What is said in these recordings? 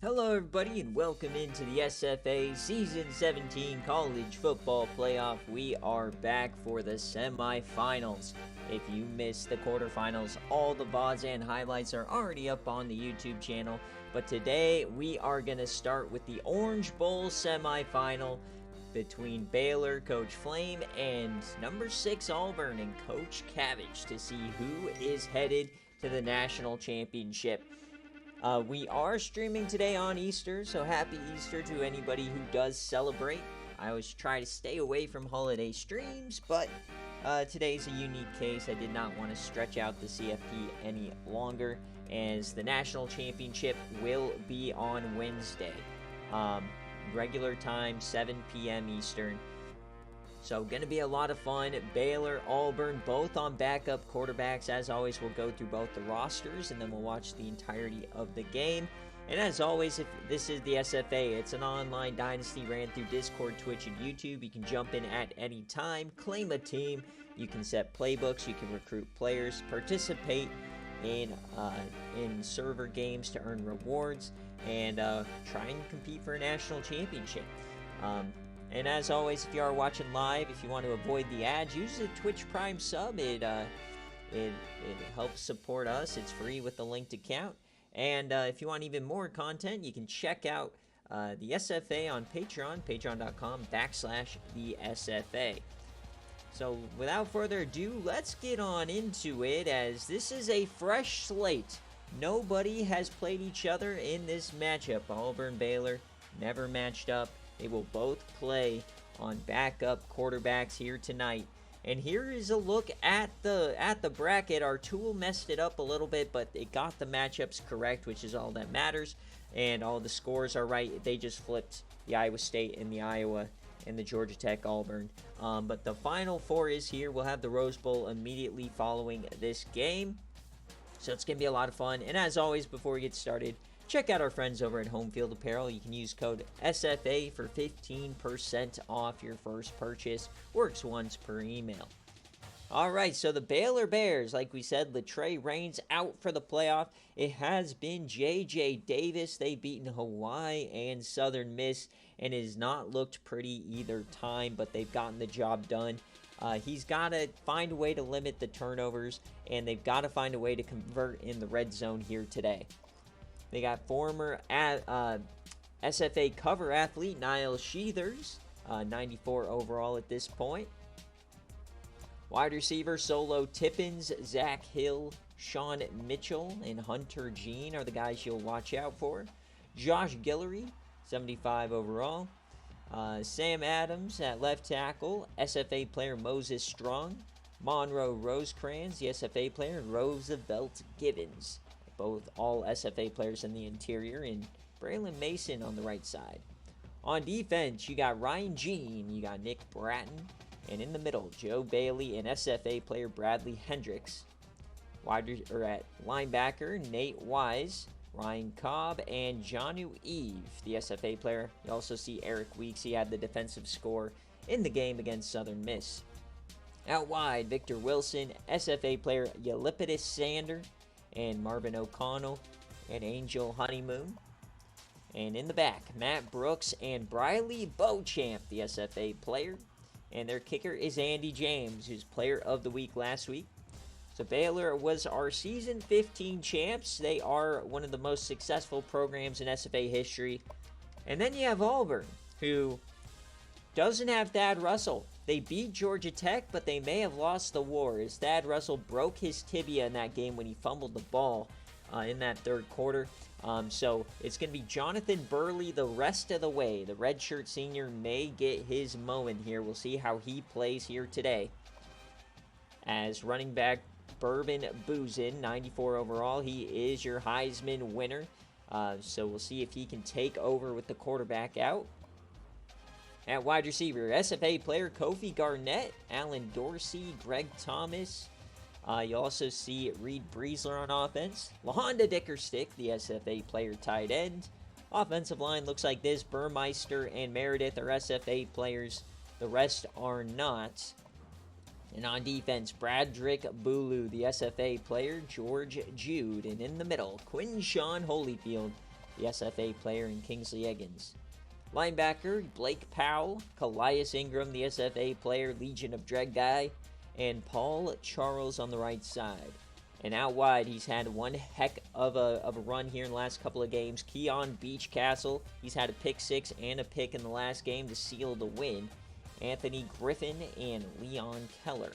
Hello everybody and welcome into the SFA Season 17 College Football Playoff. We are back for the semifinals. If you missed the quarterfinals, all the VODs and highlights are already up on the YouTube channel. But today we are going to start with the Orange Bowl semifinal between Baylor, Coach Flame, and number 6 Auburn and Coach Cabbage to see who is headed to the national championship. We are streaming today on Easter, so happy Easter to anybody who does celebrate. I always try to stay away from holiday streams, but today's a unique case. I did not want to stretch out the CFP any longer, as the national championship will be on Wednesday. Regular time, 7 p.m. Eastern. So, going to be a lot of fun. Baylor, Auburn, both on backup quarterbacks. As always, we'll go through both the rosters, and then we'll watch the entirety of the game. And as always, if this is the SFA, it's an online dynasty ran through Discord, Twitch, and YouTube. You can jump in at any time, claim a team. You can set playbooks. You can recruit players, participate in server games to earn rewards, and try and compete for a national championship. And as always, if you are watching live, if you want to avoid the ads, use the Twitch Prime sub. It helps support us. It's free with the linked account. And if you want even more content, you can check out the SFA on Patreon, patreon.com/the SFA. So without further ado, let's get on into it, as this is a fresh slate. Nobody has played each other in this matchup. Auburn, Baylor, never matched up. They will both play on backup quarterbacks here tonight. And here is a look at the bracket. Our tool messed it up a little bit, but it got the matchups correct, which is all that matters. And all the scores are right. They just flipped the Iowa State and the Iowa and the Georgia Tech Auburn. But the Final Four is here. We'll have the Rose Bowl immediately following this game. So it's going to be a lot of fun. And as always, before we get started, check out our friends over at Home Field Apparel. You can use code SFA for 15% off your first purchase. Works once per email. Alright, so the Baylor Bears, like we said, Latrey Raines out for the playoff. It has been J.J. Davis. They've beaten Hawaii and Southern Miss, and it has not looked pretty either time, but they've gotten the job done. He's got to find a way to limit the turnovers, and they've got to find a way to convert in the red zone here today. They got former SFA cover athlete Niall Sheathers, 94 overall at this point. Wide receiver Solo Tippins, Zach Hill, Sean Mitchell, and Hunter Jean are the guys you'll watch out for. Josh Guillory, 75 overall. Sam Adams at left tackle, SFA player Moses Strong. Monroe Rosecrans, the SFA player, Roosevelt Gibbons. Both all SFA players in the interior, and Braylon Mason on the right side. On defense, you got Ryan Jean, you got Nick Bratton, and in the middle, Joe Bailey and SFA player Bradley Hendricks. At linebacker, Nate Wise, Ryan Cobb, and Jonnu Eve, the SFA player. You also see Eric Weeks. He had the defensive score in the game against Southern Miss. Out wide, Victor Wilson, SFA player Yelipidis Sander, and Marvin O'Connell, and Angel Honeymoon. And in the back, Matt Brooks and Briley Beauchamp, the SFA player. And their kicker is Andy James, who's player of the week last week. So Baylor was our season 15 champs. They are one of the most successful programs in SFA history. And then you have Auburn, who doesn't have Thad Russell. They beat Georgia Tech, but they may have lost the war, as Thad Russell broke his tibia in that game when he fumbled the ball in that third quarter. So it's going to be Jonathan Burley the rest of the way. The redshirt senior may get his moment here. We'll see how he plays here today. As running back Bourbon Boozin, 94 overall, he is your Heisman winner. So we'll see if he can take over with the quarterback out. At wide receiver, SFA player Kofi Garnett, Alan Dorsey, Greg Thomas. You also see Reed Breesler on offense. LaHonda Dickerstick, the SFA player tight end. Offensive line looks like this. Burmeister and Meredith are SFA players. The rest are not. And on defense, Bradrick Bulu, the SFA player, George Jude. And in the middle, Quinshawn Holyfield, the SFA player, and Kingsley Eggins. Linebacker, Blake Powell, Calais Ingram, the SFA player, Legion of Dread guy, and Paul Charles on the right side. And out wide, he's had one heck of a run here in the last couple of games. Keon Beachcastle, he's had a pick 6 and a pick in the last game to seal the win. Anthony Griffin and Leon Keller.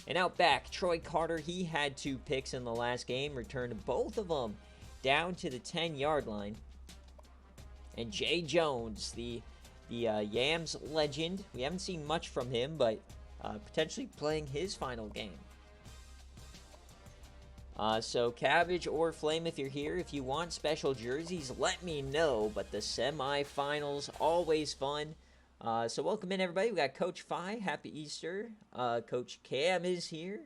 And out back, Troy Carter, he had 2 picks in the last game, returned both of them down to the 10-yard line. And Jay Jones, the Yams legend, we haven't seen much from him, but potentially playing his final game. So Cabbage or Flame, if you're here, if you want special jerseys, let me know. But the semifinals, always fun. So welcome in, everybody. We got Coach Phi. Happy Easter. Coach Cam is here.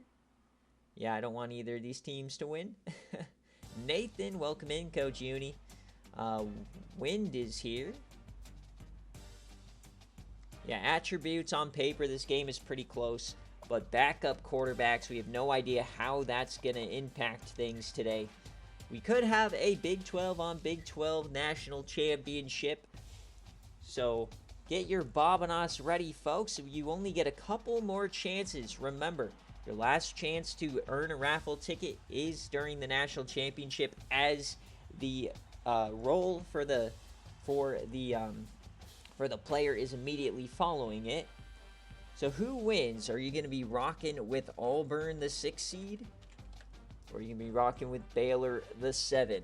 Yeah, I don't want either of these teams to win. Nathan, welcome in. Coach Uni. Wind is here. Yeah, attributes on paper, this game is pretty close. But backup quarterbacks, we have no idea how that's going to impact things today. We could have a Big 12 on Big 12 national championship. So get your Bobanos ready, folks. You only get a couple more chances. Remember, your last chance to earn a raffle ticket is during the national championship, as the role for the player is immediately following it. So who wins? Are you going to be rocking with Auburn, the 6 seed? Or are you going to be rocking with Baylor, the 7?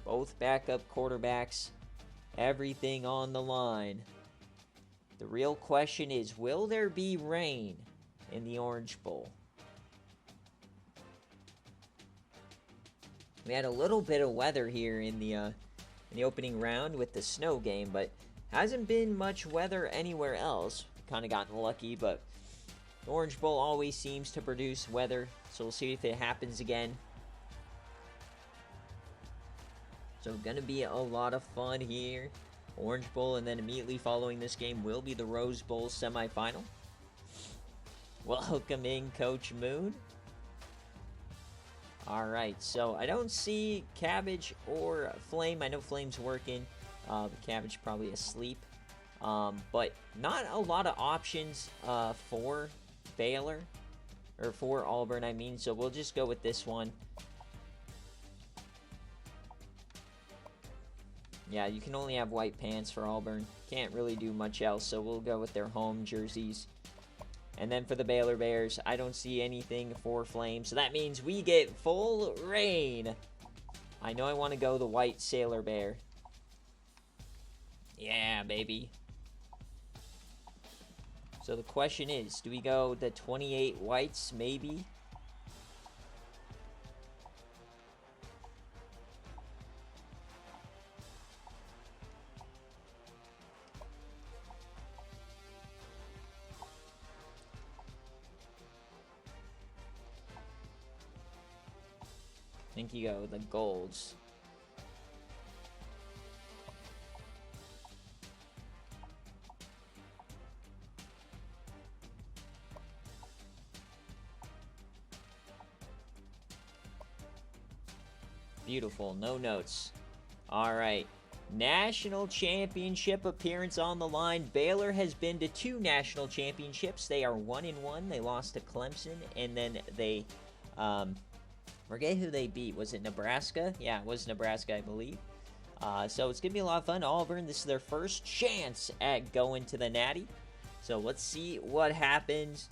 Both backup quarterbacks. Everything on the line. The real question is, will there be rain in the Orange Bowl? We had a little bit of weather here in the opening round with the snow game, but hasn't been much weather anywhere else. Kind of gotten lucky, but the Orange Bowl always seems to produce weather, so we'll see if it happens again. So gonna be a lot of fun here. Orange Bowl, and then immediately following this game will be the Rose Bowl semifinal. Welcome in, Coach Moon. Alright, so I don't see Cabbage or Flame. I know Flame's working. Cabbage probably asleep. But not a lot of options for Baylor. Or for Auburn, I mean. So we'll just go with this one. Yeah, you can only have white pants for Auburn. Can't really do much else. So we'll go with their home jerseys. And then for the Baylor Bears, I don't see anything for Flame. So that means we get full rain. I know I want to go the white Sailor Bear. Yeah, baby. So the question is, do we go the 28 whites, maybe? I think you go the golds. Beautiful, no notes. All right, national championship appearance on the line. Baylor has been to 2 national championships. They are 1-1. They lost to Clemson, and then they forget who they beat. Was it Nebraska? Yeah, it was Nebraska, I believe. So it's gonna be a lot of fun. Auburn, this is their first chance at going to the Natty. So let's see what happens.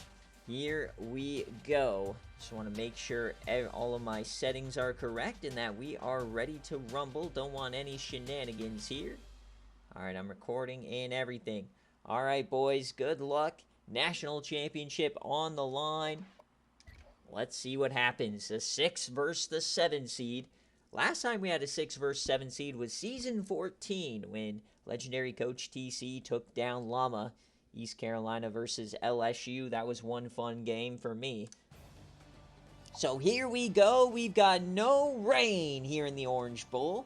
Here we go. Just want to make sure all of my settings are correct and that we are ready to rumble. Don't want any shenanigans here. All right, I'm recording and everything. All right, boys, good luck. National championship on the line. Let's see what happens. The 6 versus the 7 seed. Last time we had a 6 versus 7 seed was season 14 when legendary coach TC took down Llama. East Carolina versus LSU. That was one fun game for me. So here we go. We've got no rain here in the Orange Bowl.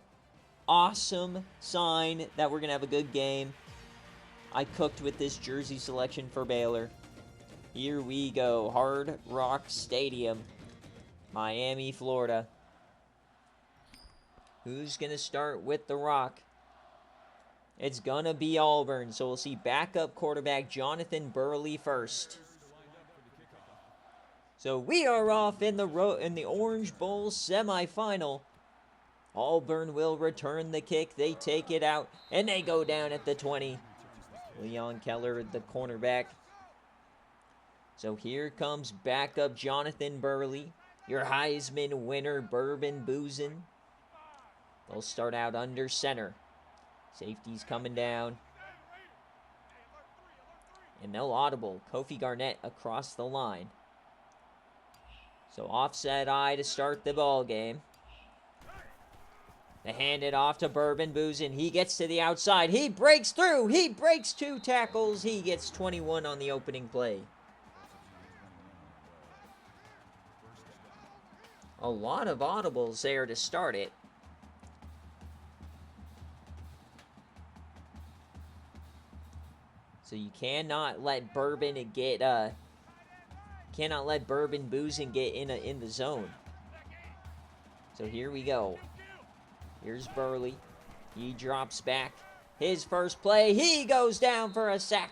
Awesome sign that we're going to have a good game. I cooked with this jersey selection for Baylor. Here we go. Hard Rock Stadium, Miami, Florida. Who's going to start with the rock? It's going to be Auburn. So we'll see backup quarterback Jonathan Burley first. So we are off in the Orange Bowl semifinal. Auburn will return the kick. They take it out, and they go down at the 20. Leon Keller, the cornerback. So here comes backup Jonathan Burley. Your Heisman winner, Bourbon Boozin. They'll start out under center. Safety's coming down. And they'll audible Kofi Garnett across the line. So offset eye to start the ball game. They hand it off to Bourbon Boozin. He gets to the outside. He breaks through. He breaks 2 tackles. He gets 21 on the opening play. A lot of audibles there to start it. So you cannot let Bourbon Boozin get in the zone. So here we go. Here's Burley. He drops back. His first play, he goes down for a sack.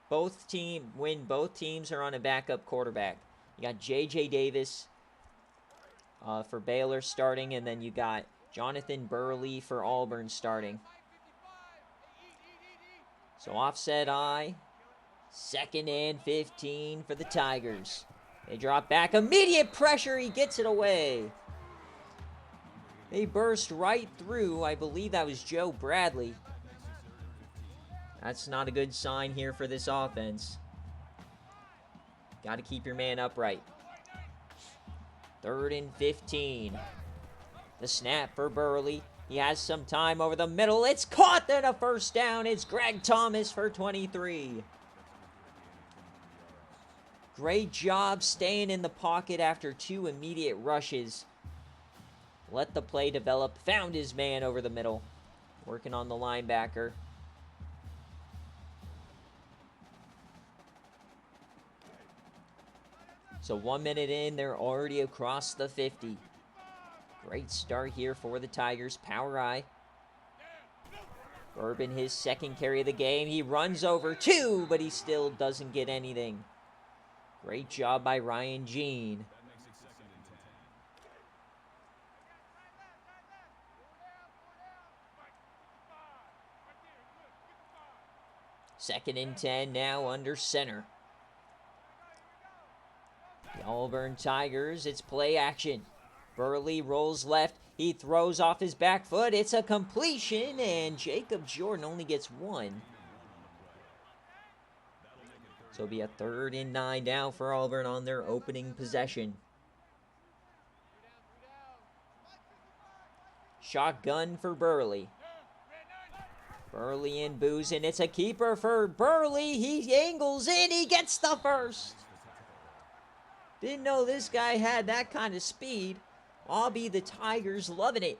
Both teams are on a backup quarterback. You got J.J. Davis for Baylor starting, and then you got Jonathan Burley for Auburn starting. So offset eye. 2nd and 15 for the Tigers. They drop back. Immediate pressure. He gets it away. They burst right through. I believe that was Joe Bradley. That's not a good sign here for this offense. Got to keep your man upright. 3rd and 15. The snap for Burley. He has some time over the middle. It's caught, then a first down. It's Greg Thomas for 23. Great job staying in the pocket after 2 immediate rushes. Let the play develop. Found his man over the middle. Working on the linebacker. So 1 minute in, they're already across the 50. Great start here for the Tigers. Power eye. Bourbon, his 2nd carry of the game. He runs over 2, but he still doesn't get anything. Great job by Ryan Jean. Second and 10 now under center. The Auburn Tigers, it's play action. Burley rolls left. He throws off his back foot. It's a completion, and Jacob Jordan only gets 1. So it'll be a 3rd and 9 now for Auburn on their opening possession. Shotgun for Burley. Burley and Boozin. It's a keeper for Burley. He angles in. He gets the first. Didn't know this guy had that kind of speed. Aubie, the Tigers, loving it.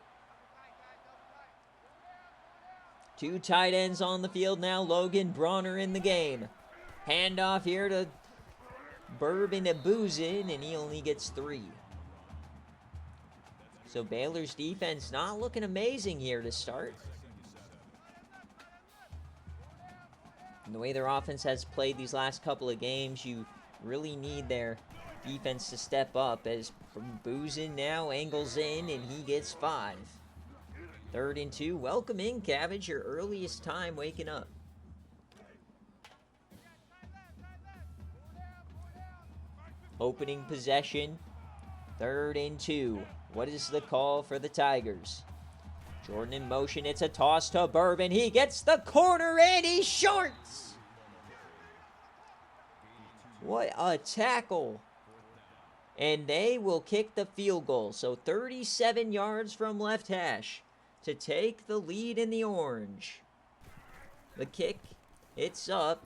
2 tight ends on the field now. Logan Bronner in the game. Handoff here to Bourbon Boozin, and he only gets 3. So Baylor's defense not looking amazing here to start. And the way their offense has played these last couple of games, you really need their defense to step up as Boozin now angles in, and he gets 5. 3rd and 2. Welcome in, Cabbage, your earliest time waking up. Opening possession, 3rd and 2. What is the call for the Tigers? Jordan in motion. It's a toss to Bourbon. He gets the corner, and he shorts. What a tackle. And they will kick the field goal. So 37 yards from left hash to take the lead in the orange. The kick, it's up,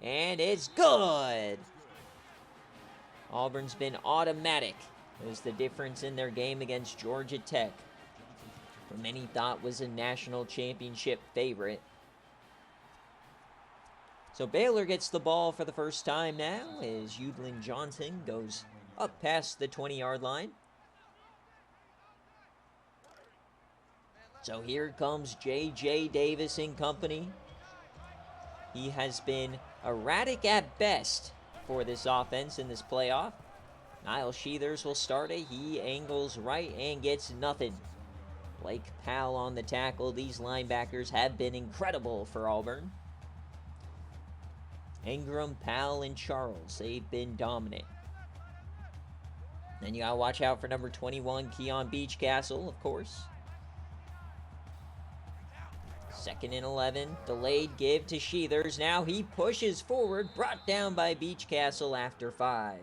and it's good. Auburn's been automatic. It was the difference in their game against Georgia Tech. Who many thought was a national championship favorite. So Baylor gets the ball for the first time now as Udlin Johnson goes up past the 20-yard line. So here comes J.J. Davis and company. He has been erratic at best for this offense in this playoff. Niall Sheathers will start it. He angles right and gets nothing. Blake Powell on the tackle. These linebackers have been incredible for Auburn. Ingram, Powell, and Charles, they've been dominant. Then you gotta watch out for number 21, Keon Beachcastle, of course. 2nd and 11, delayed give to Sheathers. Now he pushes forward, brought down by Beachcastle after 5.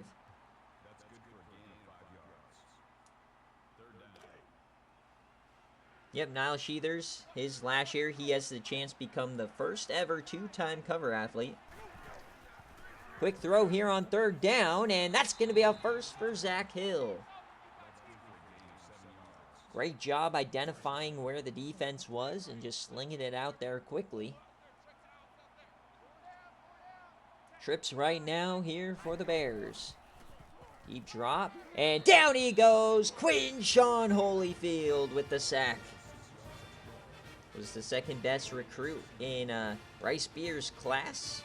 Yep, Niall Sheathers, his last year, he has the chance to become the first ever 2-time cover athlete. Quick throw here on 3rd down, and that's going to be a first for Zach Hill. Great job identifying where the defense was and just slinging it out there quickly. Trips right now here for the Bears. Deep drop, and down he goes. Quinshawn Holyfield with the sack. Was the 2nd best recruit in Bryce Beer's class.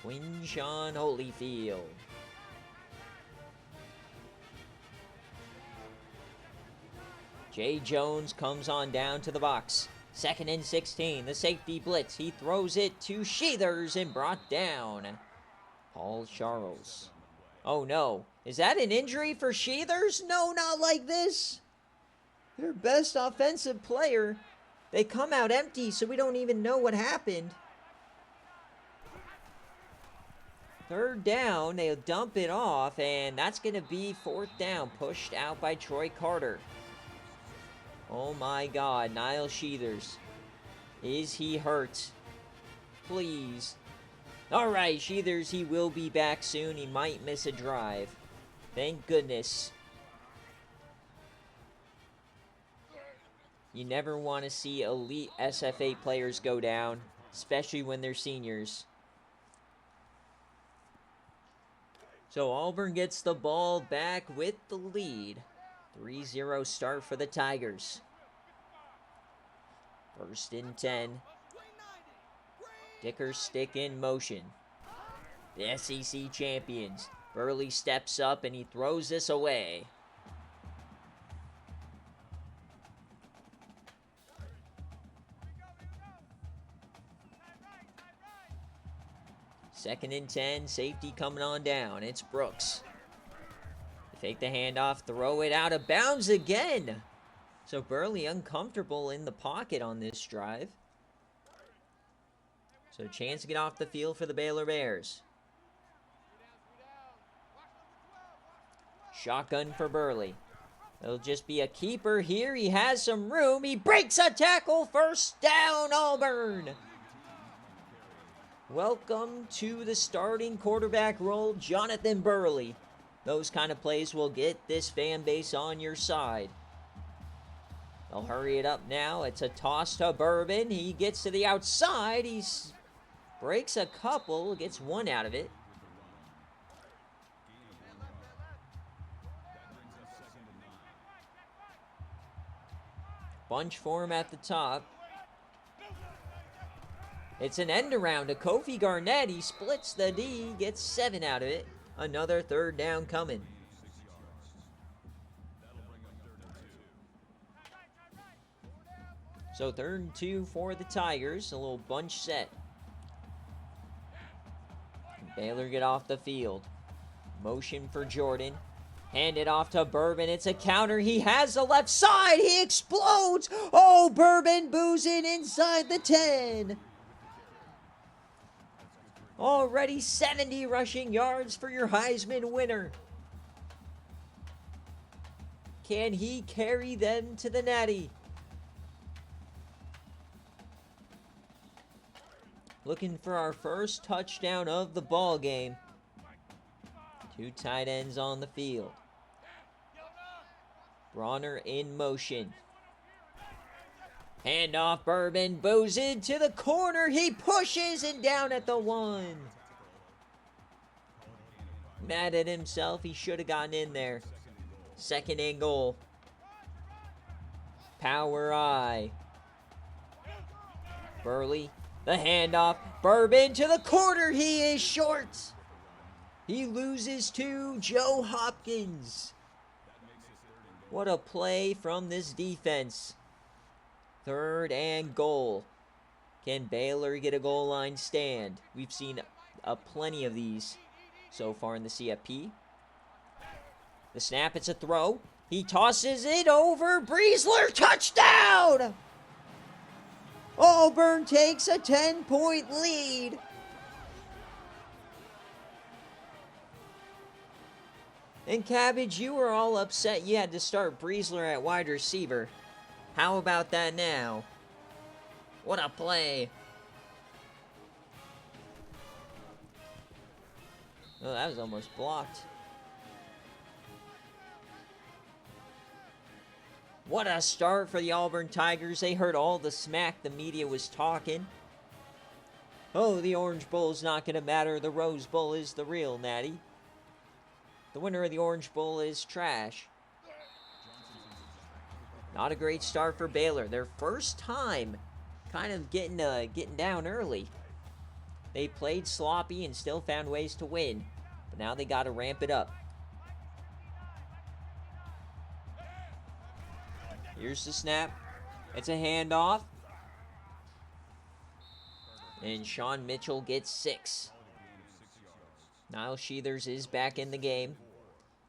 Quinshawn Holyfield. Jay Jones comes on down to the box. 2nd and 16. The safety blitz. He throws it to Sheathers and brought down. Paul Charles. Oh no. Is that an injury for Sheathers? No, not like this. Their best offensive player. They come out empty, so we don't even know what happened. 3rd down, they'll dump it off, and that's going to be 4th down, pushed out by Troy Carter. Oh my God, Niall Sheathers. Is he hurt? Please. All right, Sheathers, he will be back soon. He might miss a drive. Thank goodness. You never want to see elite SFA players go down, especially when they're seniors. So Auburn gets the ball back with the lead. 3-0 start for the Tigers. 1st and 10. Dicker stick in motion. The SEC champions. Burley steps up and he throws this away. Second and 10, safety coming on down. It's Brooks. They fake the handoff, throw it out of bounds again. So Burley uncomfortable in the pocket on this drive. So chance to get off the field for the Baylor Bears. Shotgun for Burley. It'll just be a keeper here. He has some room. He breaks a tackle. 1st down, Auburn. Welcome to the starting quarterback role, Jonathan Burley. Those kind of plays will get this fan base on your side. They'll hurry it up now. It's a toss to Bourbon. He gets to the outside. He breaks a couple, gets one out of it. Bunch for him at the top. It's an end around to Kofi Garnett. He splits the D, gets 7 out of it. Another 3rd down coming. So 3rd and 2 for the Tigers. A little bunch set. Baylor get off the field. Motion for Jordan. Hand it off to Bourbon. It's a counter. He has the left side. He explodes. Oh, Bourbon boozing inside the 10. Already 70 rushing yards for your Heisman winner. Can he carry them to the Natty? Looking for our first touchdown of the ball game. 2 tight ends on the field. Bronner in motion. Hand off, Bourbon, bows into the corner. He pushes and down at the 1. Mad at himself. He should have gotten in there. 2nd and goal. Power I. Burley, the handoff. Bourbon to the corner. He is short. He loses to Joe Hopkins. What a play from this defense. 3rd and goal. Can Baylor get a goal line stand? We've seen plenty of these so far in the CFP. The snap, it's a throw. He tosses it over. Breesler, touchdown! Auburn takes a 10-point lead. And Cabbage, you were all upset you had to start Breesler at wide receiver. How about that now? What a play. Oh, that was almost blocked. What a start for the Auburn Tigers. They heard all the smack the media was talking. Oh, the Orange Bowl's not going to matter. The Rose Bowl is the real, Natty. The winner of the Orange Bowl is trash. Not a great start for Baylor. Their first time kind of getting down early. They played sloppy and still found ways to win. But now they got to ramp it up. Here's the snap. It's a handoff. And Sean Mitchell gets 6. Niall Sheathers is back in the game.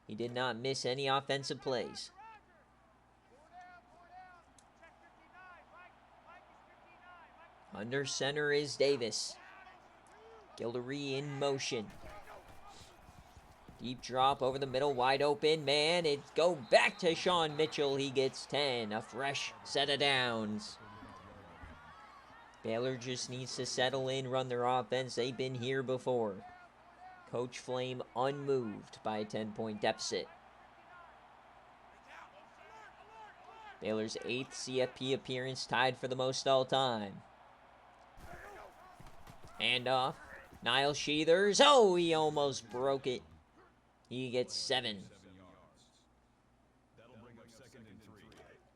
He did not miss any offensive plays. Under center is Davis. Gildery in motion. Deep drop over the middle, wide open. Man, it go back to Sean Mitchell. He gets 10. A fresh set of downs. Baylor just needs to settle in, run their offense. They've been here before. Coach Flame unmoved by a 10-point deficit. Baylor's 8th CFP appearance, tied for the most all time. Handoff. Niall Sheathers. Oh, he almost broke it. He gets 7.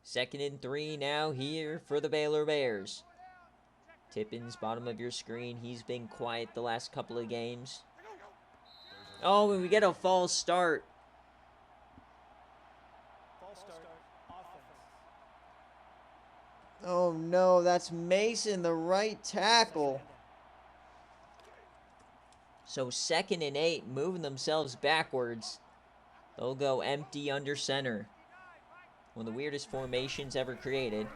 2nd and 3 now here for the Baylor Bears. Tippins, bottom of your screen. He's been quiet the last couple of games. Oh, and we get a false start. Oh no, that's Mason, the right tackle. So 2nd and 8, moving themselves backwards. They'll go empty under center. One of the weirdest formations ever created.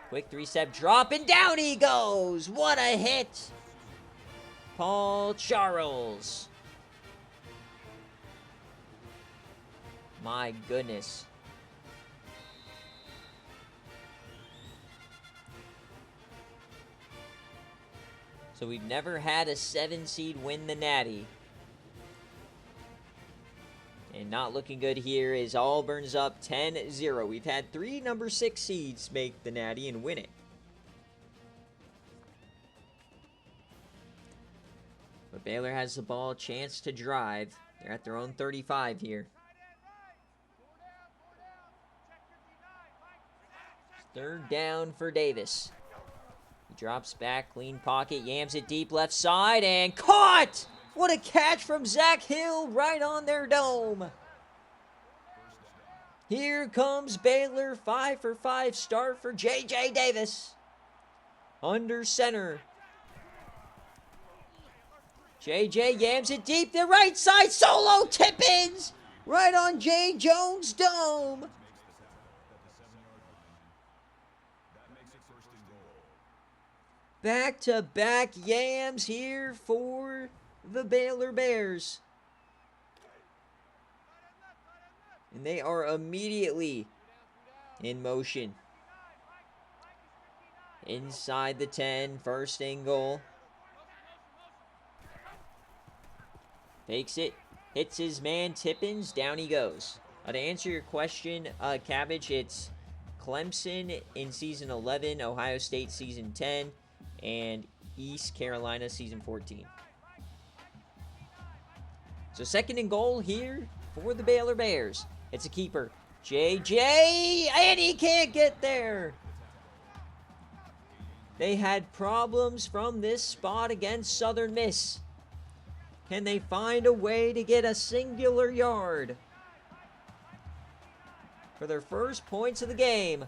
Quick 3-step drop, and down he goes. What a hit. Paul Charles. My goodness. So we've never had a 7 seed win the Natty. And not looking good here is Auburn's up 10-0. We've had 3 number 6 seeds make the Natty and win it. But Baylor has the ball, chance to drive. They're at their own 35 here. 3rd down for Davis. He drops back, clean pocket, yams it deep left side, and caught! What a catch from Zach Hill right on their dome. Here comes Baylor, 5 for 5 start for J.J. Davis. Under center. J.J. yams it deep, the right side, solo tip-ins! Right on Jay Jones' dome. Back-to-back yams here for the Baylor Bears. And they are immediately in motion. Inside the 10, 1st and goal. Takes it, hits his man, Tippins, down he goes. To answer your question, Cabbage, it's Clemson in Season 11, Ohio State Season 10, and East Carolina Season 14. So second and goal here for the Baylor Bears. It's a keeper. JJ, and he can't get there. They had problems from this spot against Southern Miss. Can they find a way to get a singular yard for their first points of the game?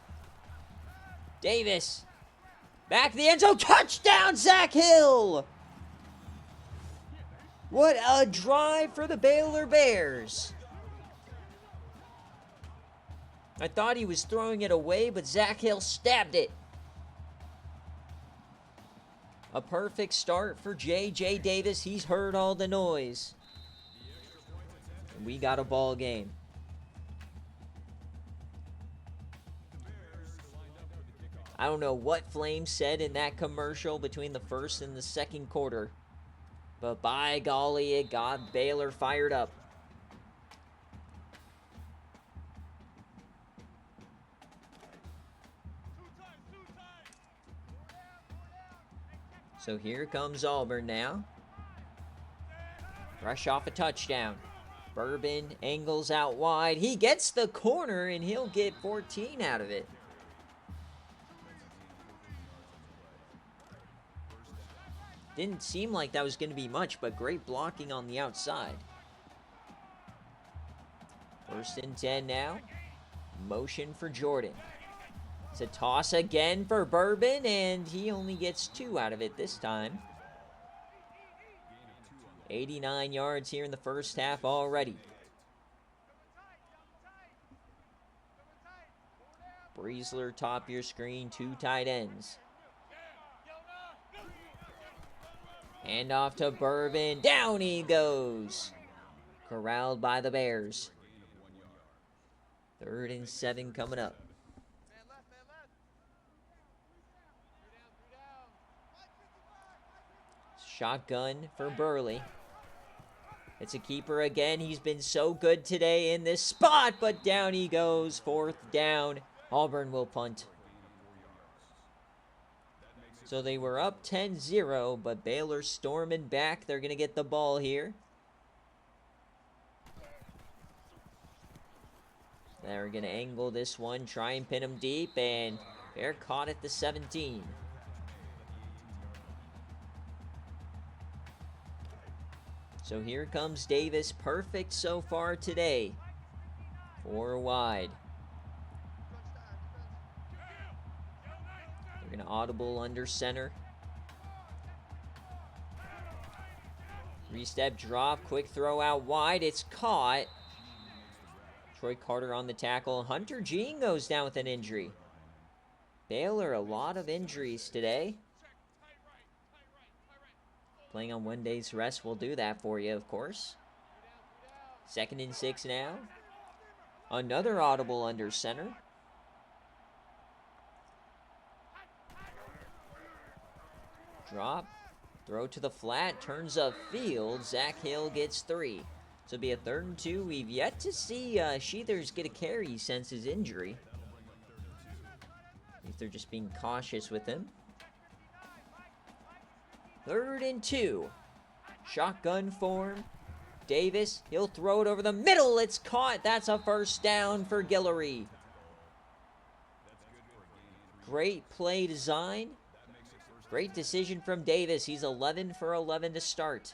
Davis, back to the end zone, touchdown, Zach Hill! What a drive for the Baylor Bears. I thought he was throwing it away, but Zach Hill stabbed it. A perfect start for J.J. Davis. He's heard all the noise. We got a ball game. I don't know what Flames said in that commercial between the first and the second quarter, but by golly, it got Baylor fired up. So here comes Auburn now. Rush off a touchdown. Bourbon angles out wide. He gets the corner, and he'll get 14 out of it. Didn't seem like that was going to be much, but great blocking on the outside. First and 10 now. Motion for Jordan. It's a toss again for Bourbon, and he only gets 2 out of it this time. 89 yards here in the first half already. Breesler, top of your screen, 2 tight ends. Hand off to Bourbon. Down he goes. Corralled by the Bears. 3rd and 7 coming up. Shotgun for Burley. It's a keeper again. He's been so good today in this spot, but down he goes. 4th down. Auburn will punt. So they were up 10-0, but Baylor storming back. They're going to get the ball here. They're going to angle this one, try and pin him deep, and they're caught at the 17. So here comes Davis, perfect so far today. 4 wide. They're going to audible under center. 3-step drop, quick throw out wide. It's caught. Troy Carter on the tackle. Hunter Jean goes down with an injury. Baylor, a lot of injuries today. Playing on 1 day's rest will do that for you, of course. 2nd and 6 now. Another audible under center. Drop. Throw to the flat. Turns upfield. Zach Hill gets 3. So it'll be a 3rd and 2. We've yet to see Sheathers get a carry since his injury. If they're just being cautious with him. 3rd and 2. Shotgun form. Davis, he'll throw it over the middle. It's caught. That's a 1st down for Guillory. Great play design. Great decision from Davis. He's 11 for 11 to start.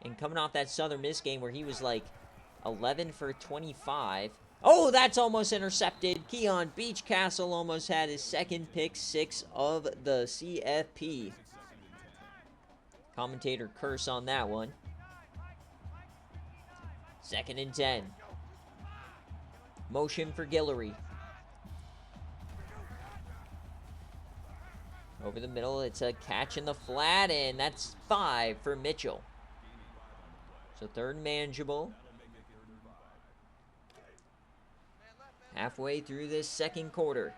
And coming off that Southern Miss game where he was like 11 for 25. Oh, that's almost intercepted. Keon Beachcastle almost had his 2nd pick 6 of the CFP. Commentator curse on that one. 2nd and 10. Motion for Guillory. Over the middle, it's a catch in the flat, and that's 5 for Mitchell. So 3rd manageable. Halfway through this 2nd quarter.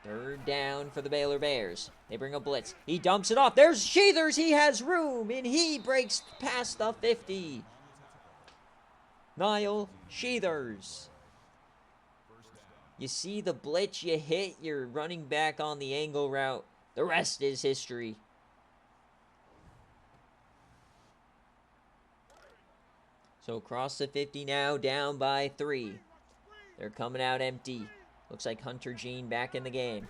Third down for the Baylor Bears. They bring a blitz. He dumps it off. There's Sheathers. He has room, and he breaks past the 50. Niall Sheathers. You see the blitz, you hit your running back on the angle route. The rest is history. So across the 50 now, down by 3. They're coming out empty. Looks like Hunter Jean back in the game.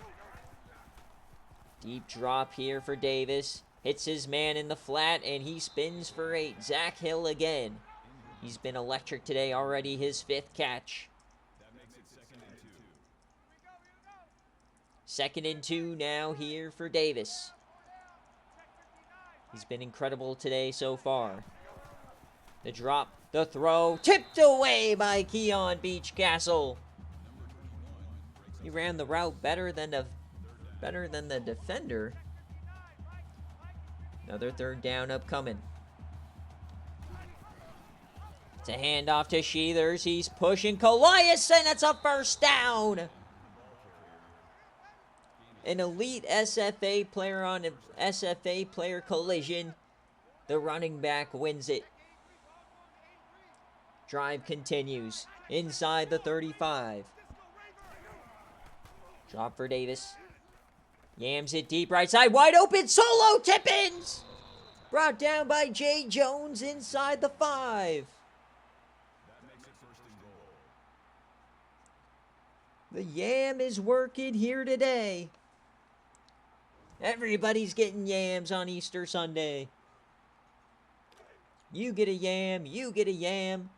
Deep drop here for Davis. Hits his man in the flat, and he spins for 8. Zach Hill again. He's been electric today already, his 5th catch. Second and 2 now here for Davis. He's been incredible today so far. The drop, the throw, tipped away by Keon Beachcastle. He ran the route better than the defender. Another third down upcoming. It's a handoff to Sheathers. He's pushing Colias, and it's a first down. An elite SFA player on an SFA player collision. The running back wins it. Drive continues inside the 35. Drop for Davis. Yams it deep right side. Wide open. Solo tip-ins. Brought down by Jay Jones inside the 5. The Yam is working here today. Everybody's getting yams on Easter Sunday. You get a yam, you get a yam.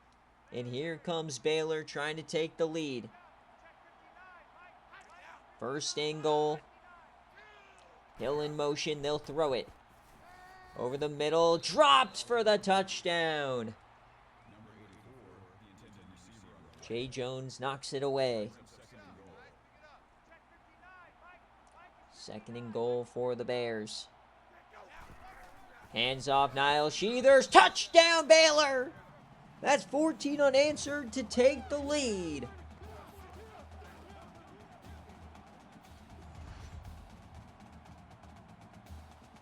And here comes Baylor trying to take the lead. First and goal. Hill in motion, they'll throw it. Over the middle, dropped for the touchdown. Jay Jones knocks it away. Second and goal for the Bears. Hands off Niall Sheathers. Touchdown Baylor! That's 14 unanswered to take the lead.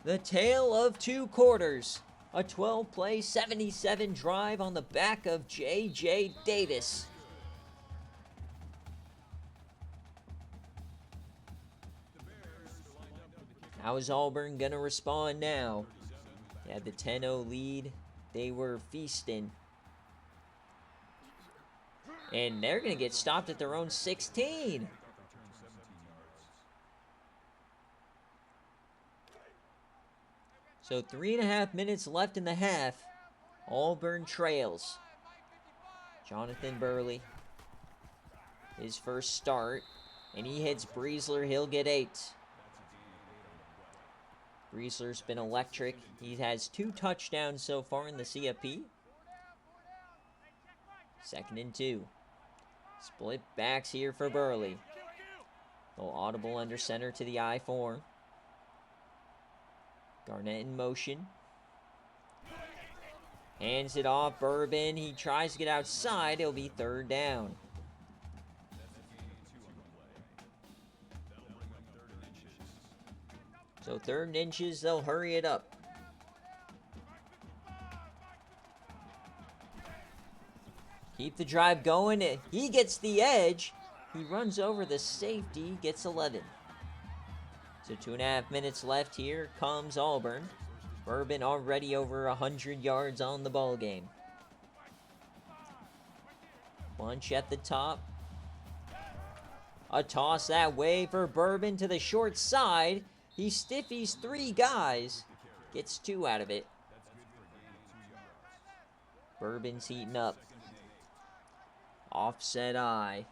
The tale of 2 quarters. A 12-play, 77 drive on the back of J.J. Davis. How is Auburn going to respond now? They had the 10-0 lead. They were feasting. And they're going to get stopped at their own 16. So 3.5 minutes left in the half. Auburn trails. Jonathan Burley. His first start. And he hits Breesler. He'll get 8. Breesler's been electric. He has 2 touchdowns so far in the CFP. Second and 2. Split backs here for Burley. Little audible under center to the I-4. Garnett in motion. Hands it off. Bourbon. He tries to get outside. It'll be third down. So 3rd and inches, they'll hurry it up. Keep the drive going. He gets the edge. He runs over the safety, gets 11. So 2.5 minutes left. Here comes Auburn. Bourbon already over 100 yards on the ball game. Bunch at the top. A toss that way for Bourbon to the short side. He stiffies 3 guys. Gets 2 out of it. Bourbon's heating up. Offset eye.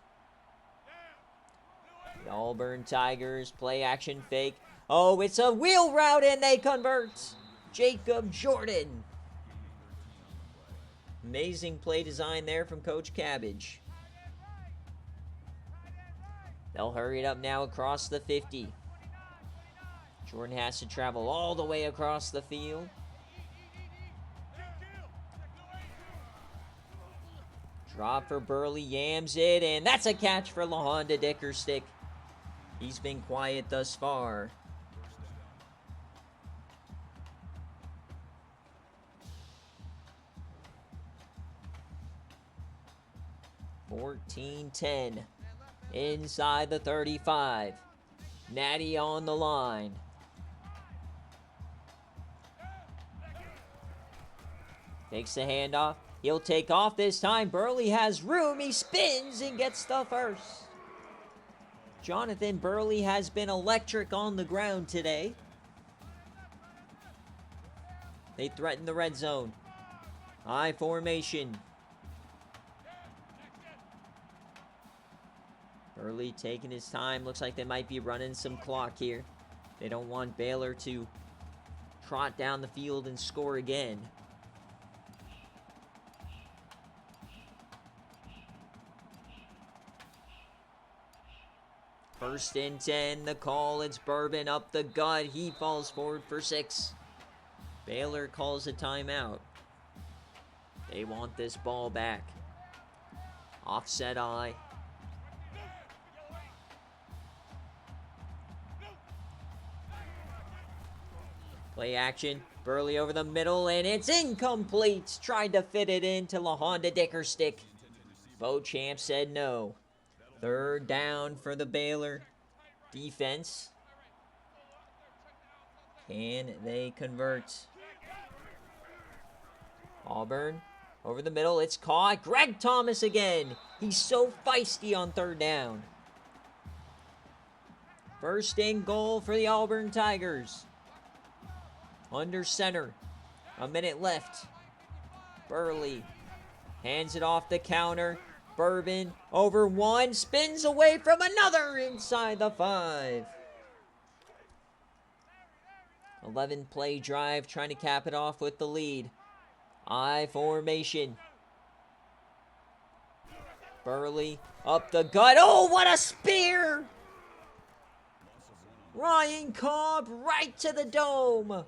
The Auburn Tigers play action fake. Oh, it's a wheel route and they convert. Jacob Jordan. Amazing play design there from Coach Cabbage. They'll hurry it up now across the 50. Jordan has to travel all the way across the field. Drop for Burley, yams it, and that's a catch for LaHonda Dickerstick. He's been quiet thus far. 14-10. Inside the 35. Natty on the line. Takes the handoff. He'll take off this time. Burley has room. He spins and gets the first. Jonathan Burley has been electric on the ground today. They threaten the red zone. High formation. Burley taking his time. Looks like they might be running some clock here. They don't want Baylor to trot down the field and score again. First and 10, the call, it's Bourbon up the gut. He falls forward for 6. Baylor calls a timeout. They want this ball back. Offset eye. Play action. Burley over the middle, and it's incomplete. Tried to fit it into LaHonda Dickerstick. Beauchamp said no. Third down for the Baylor defense. Can they convert? Auburn over the middle. It's caught. Greg Thomas again. He's so feisty on third down. First and goal for the Auburn Tigers. Under center. A minute left. Burley hands it off the counter. Bourbon over one. Spins away from another inside the 5. 11-play drive. Trying to cap it off with the lead. I formation. Burley up the gut. Oh, what a spear! Ryan Cobb right to the dome.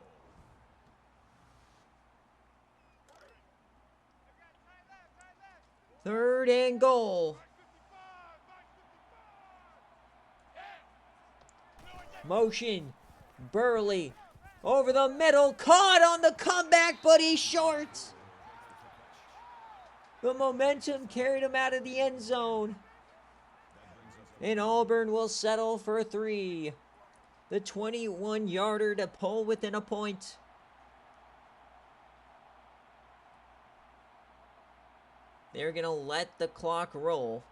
Third and goal. Motion. Burley over the middle. Caught on the comeback, but he's short. The momentum carried him out of the end zone. And Auburn will settle for 3. The 21-yarder to pull within a point. They're going to let the clock roll.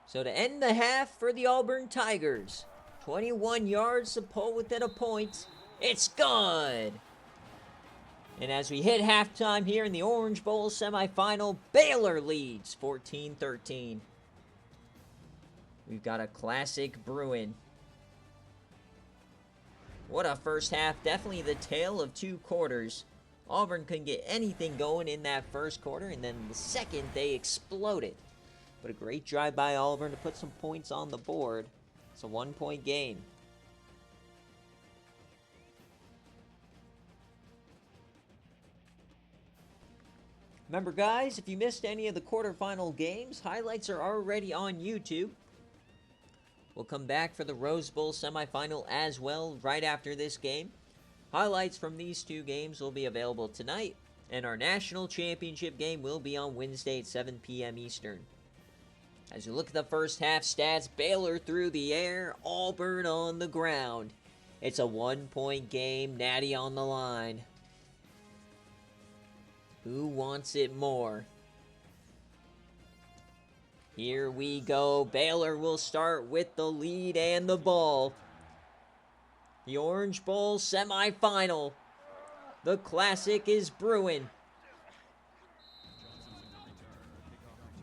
So to end the half for the Auburn Tigers, 21 yards to pull within a point. It's good. And as we hit halftime here in the Orange Bowl semifinal, Baylor leads 14-13. We've got a classic brewing. What a first half. Definitely the tale of 2 quarters. Auburn couldn't get anything going in that first quarter, and then the second they exploded. But a great drive by Auburn to put some points on the board. It's a 1-point game. Remember, guys, if you missed any of the quarterfinal games, highlights are already on YouTube. We'll come back for the Rose Bowl semifinal as well right after this game. Highlights from these 2 games will be available tonight, and our national championship game will be on Wednesday at 7 p.m. Eastern. As you look at the first half stats, Baylor through the air, Auburn on the ground. It's a 1-point game, Natty on the line. Who wants it more? Here we go. Baylor will start with the lead and the ball. The Orange Bowl semifinal. The classic is brewing.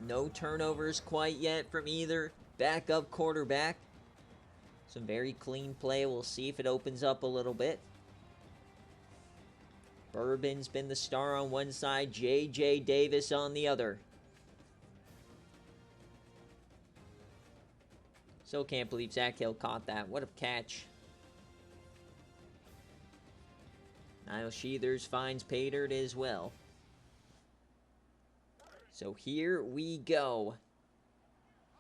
No turnovers quite yet from either backup quarterback. Some very clean play. We'll see if it opens up a little bit. Bourbon's been the star on one side. J.J. Davis on the other. Still can't believe Zach Hill caught that. What a catch. Niall Sheathers finds Paydirt as well. So here we go.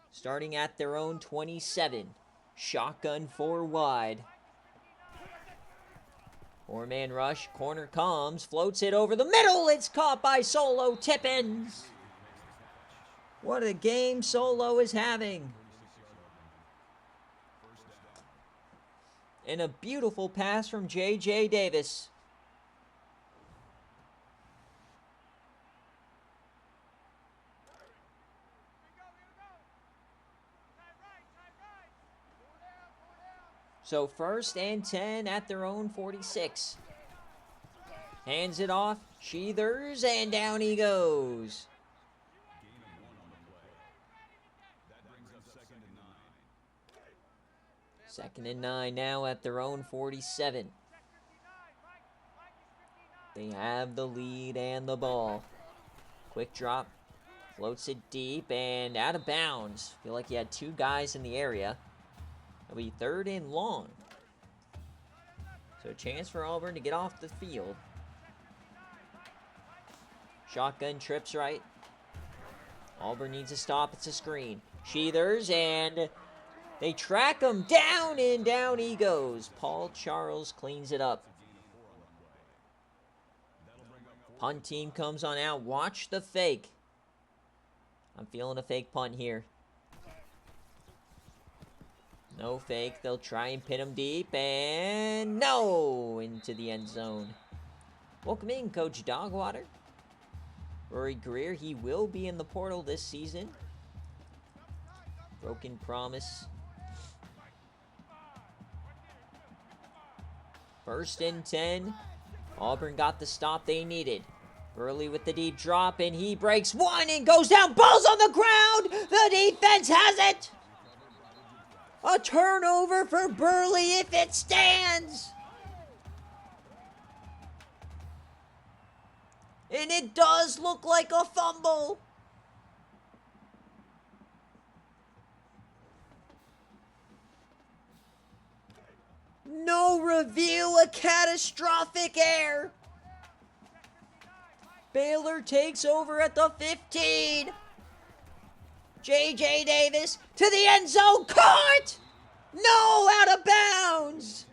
Starting at their own 27. Shotgun 4 wide. Four-man rush. Corner comes. Floats it over the middle. It's caught by Solo Tippins. What a game Solo is having. And a beautiful pass from J.J. Davis. So 1st and 10 at their own 46. Hands it off. Sheathers, and down he goes. Second and 9 now at their own 47. They have the lead and the ball. Quick drop. Floats it deep and out of bounds. Feel like he had two guys in the area. It'll be 3rd and long. So a chance for Auburn to get off the field. Shotgun trips right. Auburn needs a stop. It's a screen. Sheathers, and they track him down, and down he goes. Paul Charles cleans it up. Punt team comes on out. Watch the fake. I'm feeling a fake punt here. No fake. They'll try and pin him deep, and no! Into the end zone. Welcome in, Coach Dogwater. Rory Greer, he will be in the portal this season. Broken promise. 1st and 10. Auburn got the stop they needed. Burley with the deep drop, and he breaks one and goes down. Ball's on the ground. The defense has it. A turnover for Burley if it stands. And it does look like a fumble. No review, a catastrophic error. Baylor takes over at the 15. J.J. Davis to the end zone. Caught! No, out of bounds.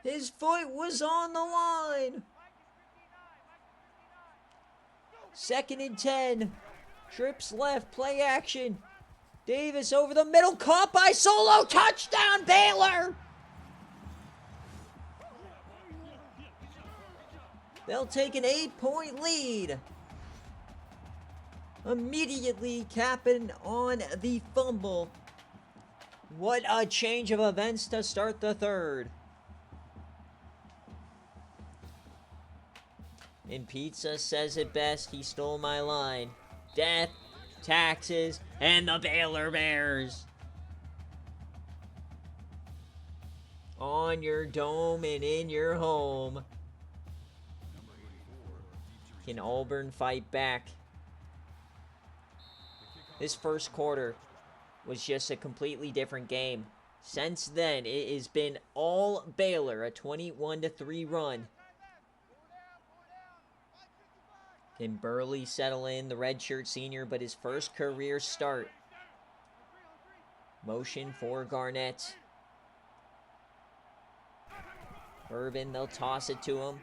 His foot was on the line. 2nd and 10. Trips left, play action. Davis over the middle, caught by Solo. Touchdown, Baylor. They'll take an 8-point lead. Immediately capping on the fumble. What a change of events to start the 3rd. And Pizza says it best. He stole my line. Death, taxes, and the Baylor Bears. On your dome and in your home. Can Auburn fight back? This first quarter was just a completely different game. Since then, it has been all Baylor, a 21-3 run. Can Burley settle in, the redshirt senior, but his first career start? Motion for Garnett. Urban, they'll toss it to him.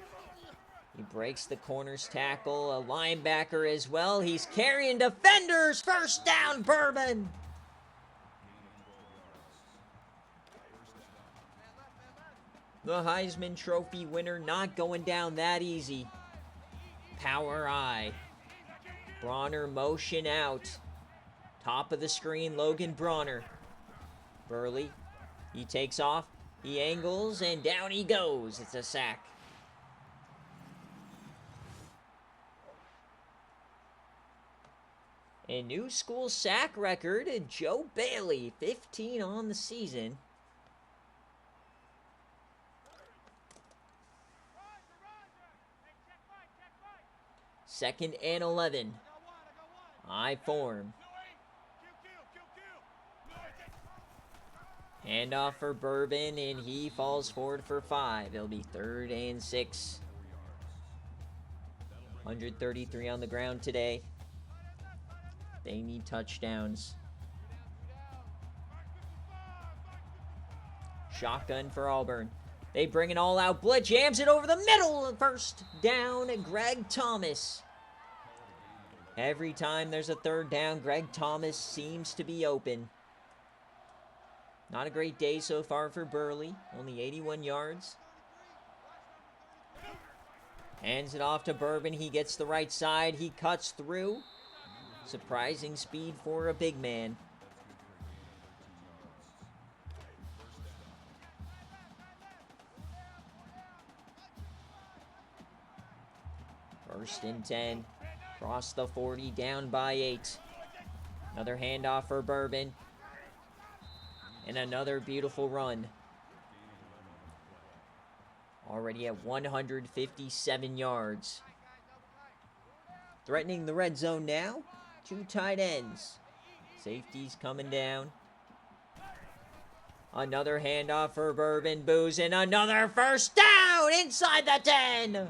He breaks the corner's tackle, a linebacker as well. He's carrying defenders. First down, Bourbon. The Heisman Trophy winner not going down that easy. Power eye. Bronner motion out. Top of the screen, Logan Bronner. Burley, he takes off. He angles, and down he goes. It's a sack. A new school sack record, Joe Bailey, 15 on the season. Second and 11. I form. Handoff for Bourbon, and he falls forward for 5. It'll be 3rd and 6. 133 on the ground today. They need touchdowns. Shotgun for Auburn. They bring an all-out blitz, jams it over the middle. First down, Greg Thomas. Every time there's a third down, Greg Thomas seems to be open. Not a great day so far for Burley. Only 81 yards. Hands it off to Bourbon. He gets the right side. He cuts through. Surprising speed for a big man. First and 10. Cross the 40, down by 8. Another handoff for Bourbon. And another beautiful run. Already at 157 yards. Threatening the red zone now. 2 tight ends. Safety's coming down. Another handoff for Bourbon. Booz, and another first down inside the 10.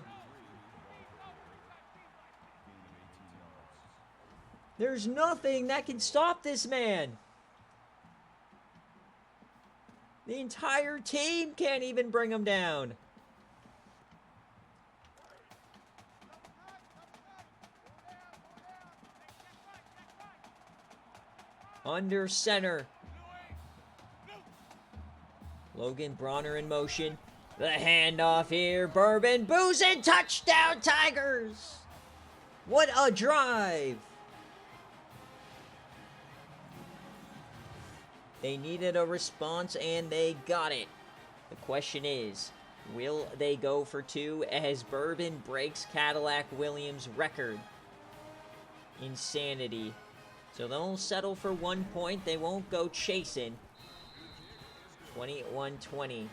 There's nothing that can stop this man. The entire team can't even bring him down. Under center. Logan Bronner in motion. The handoff here. Bourbon. Booz, and touchdown Tigers. What a drive. They needed a response, and they got it. The question is, will they go for 2 as Bourbon breaks Cadillac Williams' record? Insanity. So they'll settle for 1 point. They won't go chasing. 21-20.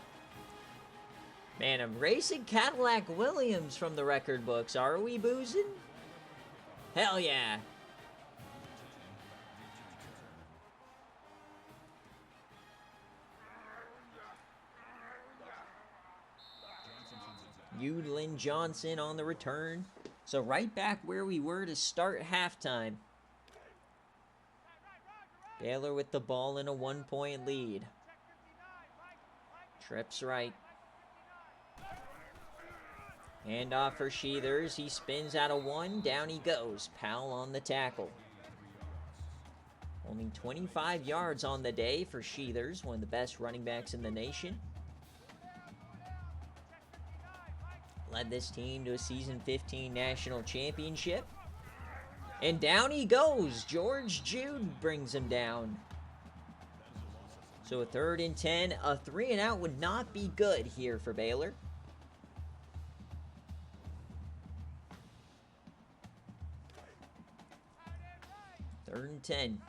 Man, I'm racing Cadillac Williams from the record books. Are we boozing? Hell yeah. Lynn Johnson on the return. So right back where we were to start halftime. Baylor with the ball in a 1-point lead. Trips right. Handoff for Sheathers. He spins out of 1. Down he goes. Powell on the tackle. Only 25 yards on the day for Sheathers, one of the best running backs in the nation. Led this team to a season 15 national championship. And down he goes. George Jude brings him down. So a 3rd and 10. A 3 and out would not be good here for Baylor. Third and 10.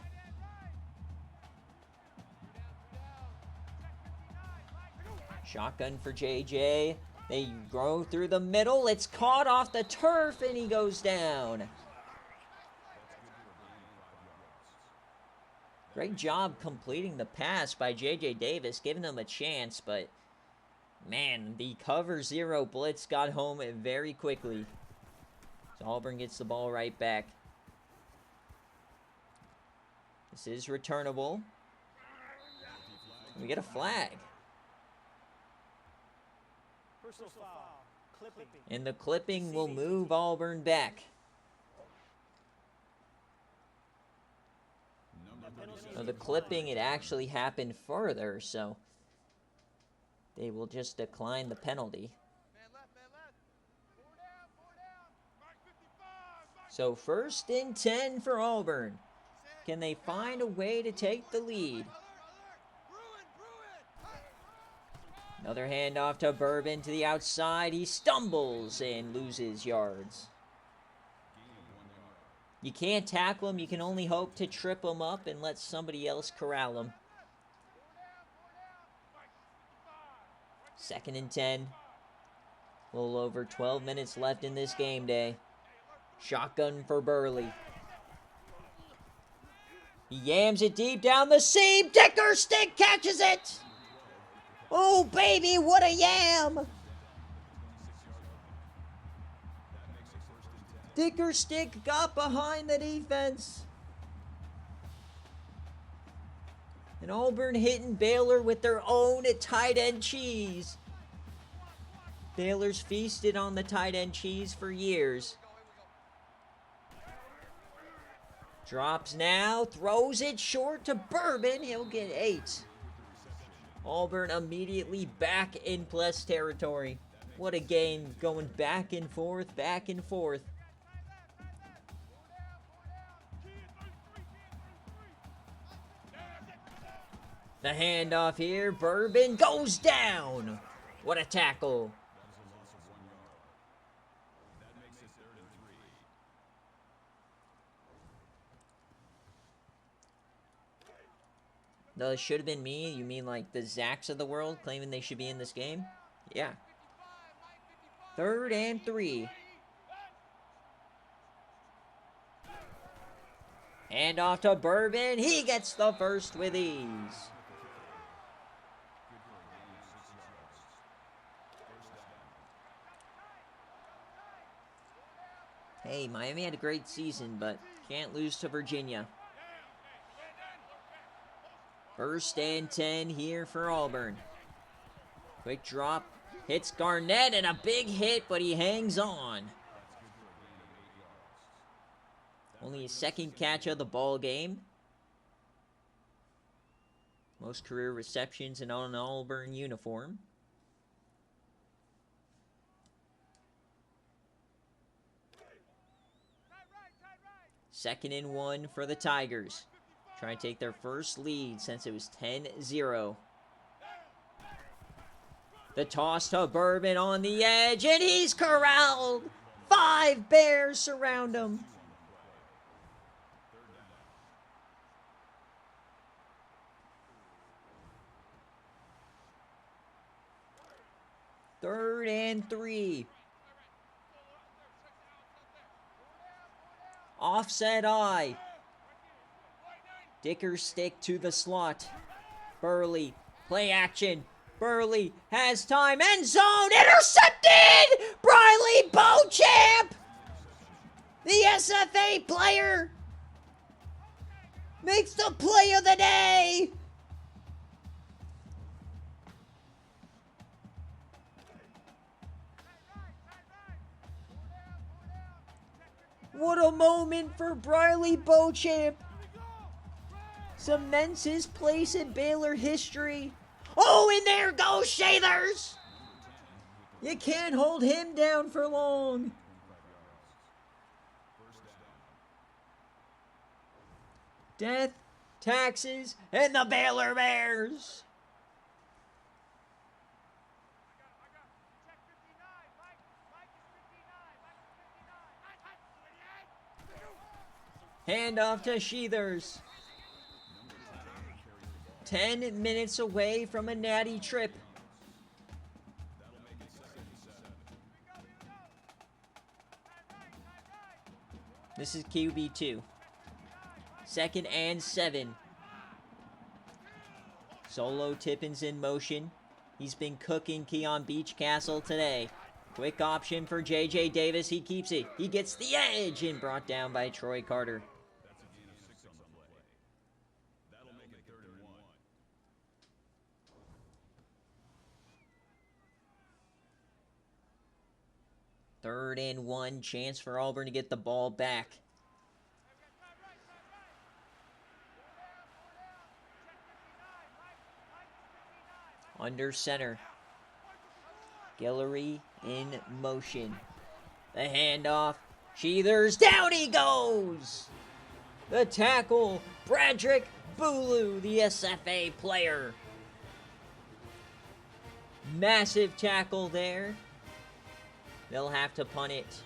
Shotgun for JJ. They go through the middle. It's caught off the turf, and he goes down. Great job completing the pass by J.J. Davis, giving him a chance, but, man, the cover 0 blitz got home very quickly. So Auburn gets the ball right back. This is returnable. We get a flag. And the clipping will move Auburn back. So the clipping, it actually happened further, so they will just decline the penalty. So 1st and 10 for Auburn. Can they find a way to take the lead? Another handoff to Bourbon to the outside. He stumbles and loses yards. You can't tackle him. You can only hope to trip him up and let somebody else corral him. 2nd and 10. A little over 12 minutes left in this game day. Shotgun for Burley. He yams it deep down the seam. Dickerstick catches it. Oh, baby, what a yam! Dickerstick got behind the defense. And Auburn hitting Baylor with their own tight end cheese. Baylor's feasted on the tight end cheese for years. Drops now, throws it short to Bourbon. He'll get 8. Auburn immediately back in plus territory. What a game, going back and forth, back and forth. The handoff here, Bourbon goes down. What a tackle. No, it should have been me. You mean like the Zacks of the world claiming they should be in this game? Yeah. 3rd and 3. Hand off to Bourbon. He gets the first with ease. Hey, Miami had a great season, but can't lose to Virginia. 1st and 10 here for Auburn. Quick drop. Hits Garnett and a big hit, but he hangs on. Only his 2nd catch of the ball game. Most career receptions in an Auburn uniform. Second and 1 for the Tigers. Trying to take their first lead since it was 10-0. The toss to Bourbon on the edge, and he's corralled. 5 Bears surround him. Third and 3. Offset eye. Dicker stick to the slot. Burley, play action. Burley has time. End zone, intercepted! Briley Beauchamp! The SFA player makes the play of the day! What a moment for Briley Beauchamp. Cements his place in Baylor history. Oh, and there goes Shathers. You can't hold him down for long. Death, taxes, and the Baylor Bears. Hand off to Sheathers. 10 minutes away from a natty trip. This is QB2. 2nd and 7. Solo Tippins in motion. He's been cooking Keon Beachcastle today. Quick option for J.J. Davis. He keeps it. He gets the edge and brought down by Troy Carter. Third and 1, chance for Auburn to get the ball back. Under center. Guillory in motion. The handoff. Sheathers, down he goes! The tackle, Bradrick Bulu, the SFA player. Massive tackle there. They'll have to punt it.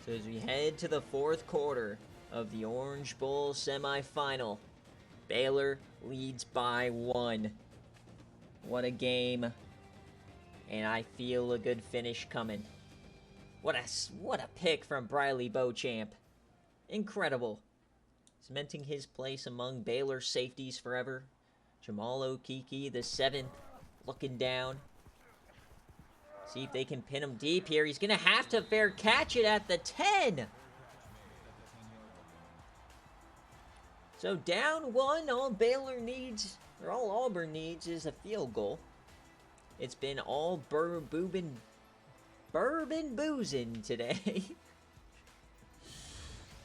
So as we head to the 4th quarter of the Orange Bowl semifinal, Baylor leads by 1. What a game. And I feel a good finish coming. What a pick from Briley Beauchamp. Incredible. Cementing his place among Baylor safeties forever. Jamal Okeke, the 7th, looking down. See if they can pin him deep here. He's going to have to fair catch it at the 10. So down one, all Baylor needs, or all Auburn needs, is a field goal. It's been all bourbon boozing today.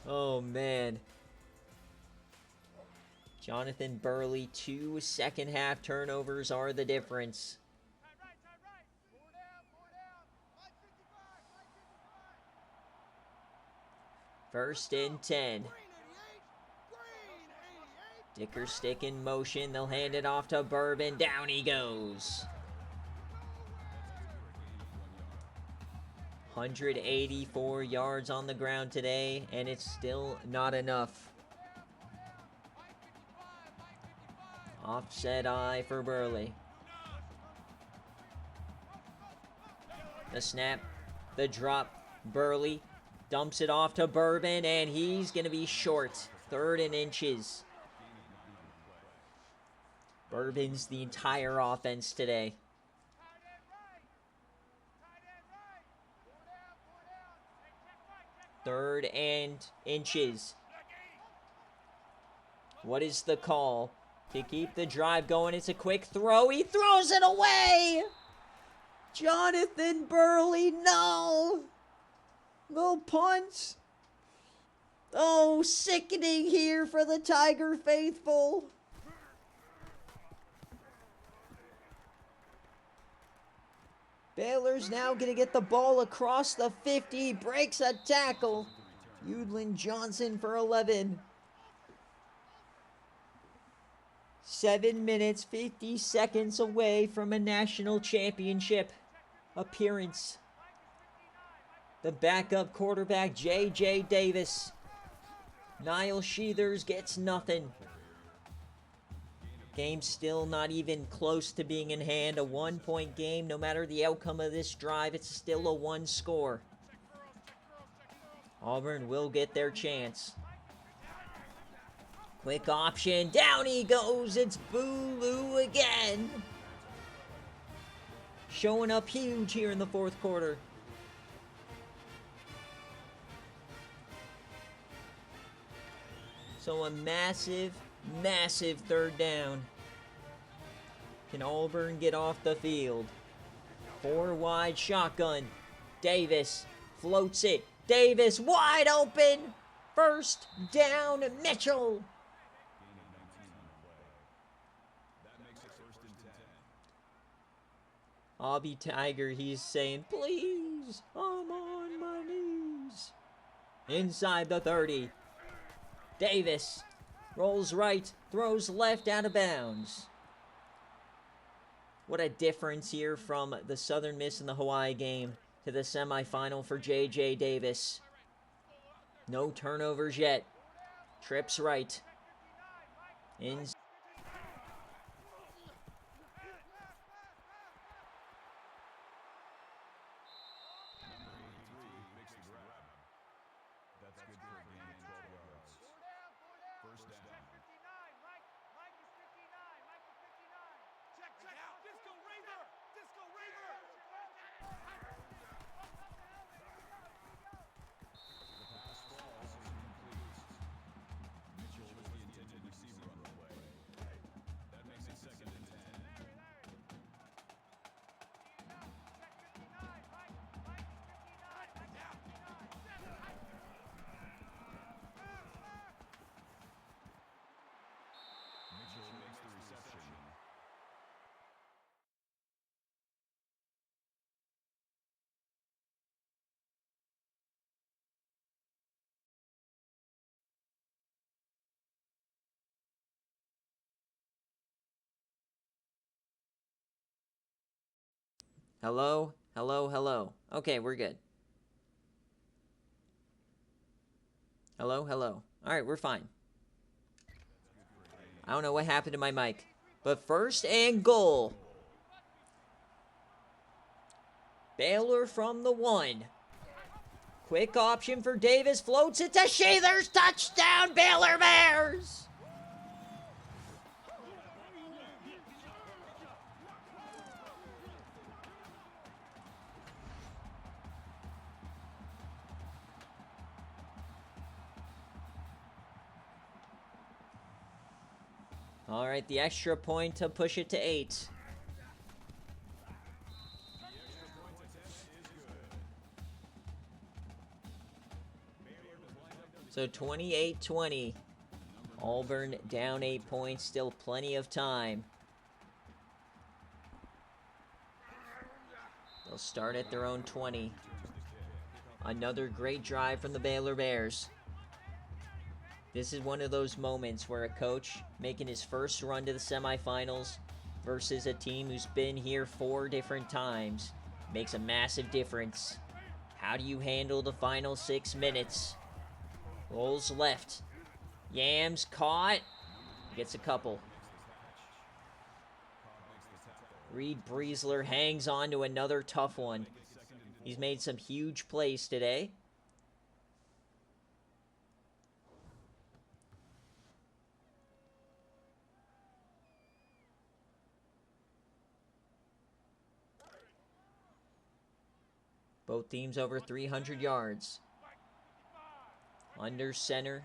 Oh, man. Jonathan Burley, 2 second-half turnovers are the difference. First and 10. Dicker stick in motion. They'll hand it off to Bourbon. Down he goes. 184 yards on the ground today, and it's still not enough. Offset eye for Burley. The snap, the drop. Burley dumps it off to Bourbon, and he's going to be short. 3rd and inches. Bourbon's the entire offense today. 3rd and inches. What is the call? To keep the drive going, it's a quick throw. He throws it away! Jonathan Burley, no! No punch. Oh, sickening here for the Tiger faithful. Baylor's now going to get the ball across the 50. Breaks a tackle. Udlin Johnson for 11. 7 minutes, 50 seconds away from a national championship appearance. The backup quarterback, J.J. Davis. Niall Sheathers gets nothing. Game still not even close to being in hand. A 1-point game. No matter the outcome of this drive, it's still a 1 score. Auburn will get their chance. Quick option. Down he goes. It's Bulu again. Showing up huge here in the 4th quarter. So a massive 3rd down. Can Auburn get off the field? 4 wide shotgun. Davis floats it. Davis wide open. 1st down, Mitchell. Obby Tiger, he's saying, please, I'm on my knees. Inside the 30. Davis rolls right, throws left, out of bounds. What a difference here from the Southern Miss and the Hawaii game to the semifinal for J.J. Davis. No turnovers yet. Trips right. Hello, hello, hello. Okay, we're good. Hello, hello. All right, we're fine. I don't know what happened to my mic. But 1st and goal. Baylor from the 1. Quick option for Davis. Floats it to Sheathers. Touchdown, Baylor Bears! All right, the extra point to push it to 8. So 28-20. Auburn down 8 points, still plenty of time. They'll start at their own 20. Another great drive from the Baylor Bears. This is one of those moments where a coach making his first run to the semifinals versus a team who's been here 4 different times makes a massive difference. How do you handle the final 6 minutes? Rolls left. Yams caught. Gets a couple. Reed Breesler hangs on to another tough one. He's made some huge plays today. Both teams over 300 yards. Under center.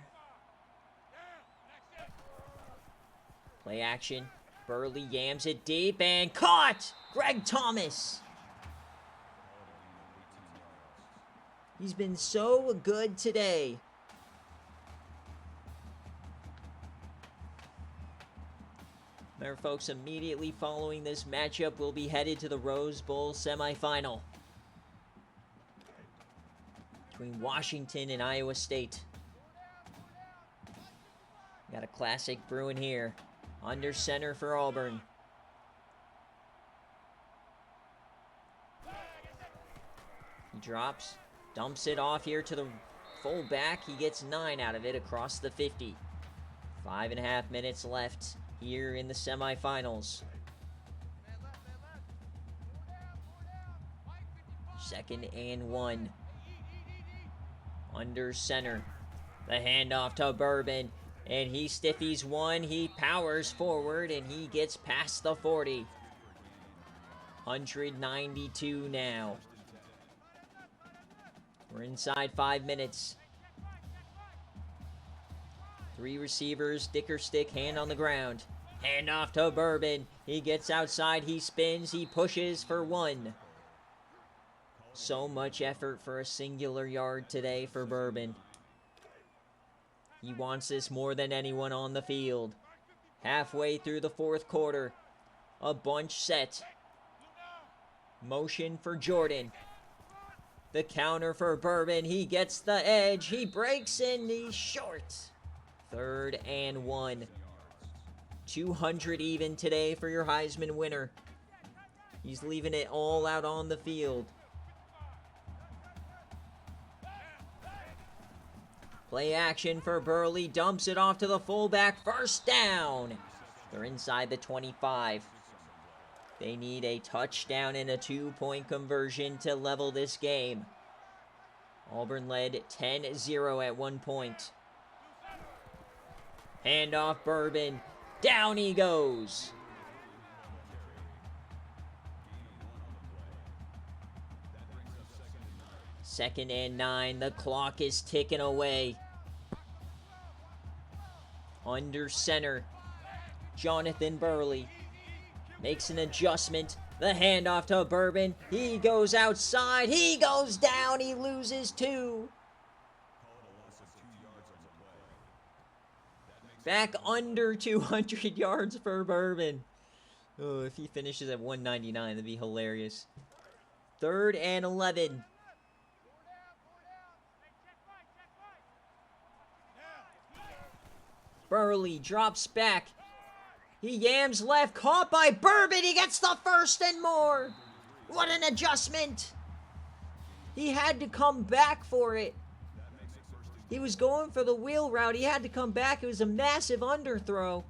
Play action. Burley yams it deep and caught! Greg Thomas. He's been so good today. Remember, folks, immediately following this matchup, we'll be headed to the Rose Bowl semifinal between Washington and Iowa State. Got a classic brewing here. Under center for Auburn. He drops, dumps it off here to the fullback. He gets 9 out of it across the 50. 5.5 minutes left here in the semifinals. 2nd and 1. Under center. The handoff to Bourbon. And he stiffies one. He powers forward and he gets past the 40. 192 now. We're inside 5 minutes. 3 receivers, Dickerstick, hand on the ground. Hand off to Bourbon. He gets outside, he spins, he pushes for 1. So much effort for a singular yard today for Bourbon. He wants this more than anyone on the field. Halfway through the 4th quarter. A bunch set. Motion for Jordan. The counter for Bourbon. He gets the edge. He breaks and he's short. 3rd and 1. 200 even today for your Heisman winner. He's leaving it all out on the field. Play action for Burley. Dumps it off to the fullback. 1st down. They're inside the 25. They need a touchdown and a 2-point conversion to level this game. Auburn led 10-0 at one point. Handoff Bourbon. Down he goes. Second and 9. The clock is ticking away. Under center. Jonathan Burley makes an adjustment. The handoff to Bourbon. He goes outside. He goes down. He loses 2. Back under 200 yards for Bourbon. Oh, if he finishes at 199, that'd be hilarious. 3rd and 11. Burley drops back. He yams left, caught by Bourbon. He gets the 1st and more. What an adjustment. He had to come back for it. He was going for the wheel route. He had to come back. It was a massive underthrow.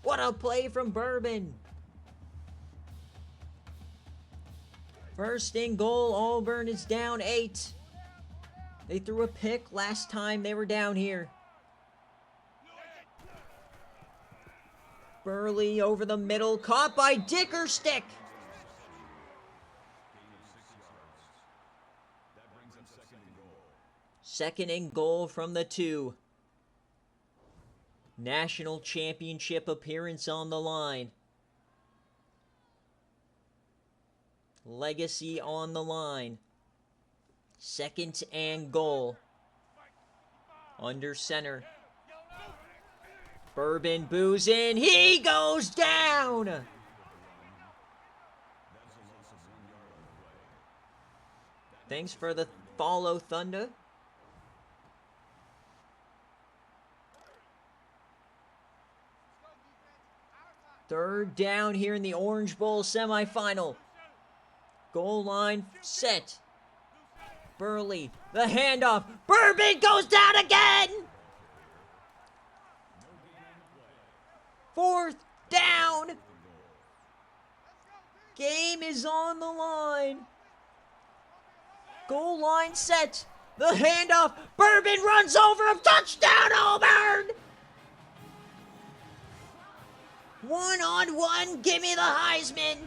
What a play from Bourbon. 1st and goal. Auburn is down 8. They threw a pick last time they were down here. Burley over the middle, caught by Dickerstick. Second and goal from the 2. National championship appearance on the line. Legacy on the line. 2nd and goal. Under center. Bourbon boozing. He goes down. Thanks for the follow, Thunder. Third down here in the Orange Bowl semifinal. Goal line set. Burley, the handoff. Bourbon goes down again. 4th down. Game is on the line. Goal line set. The handoff. Bourbon runs over him. Touchdown, Auburn. 1-on-1. Give me the Heisman.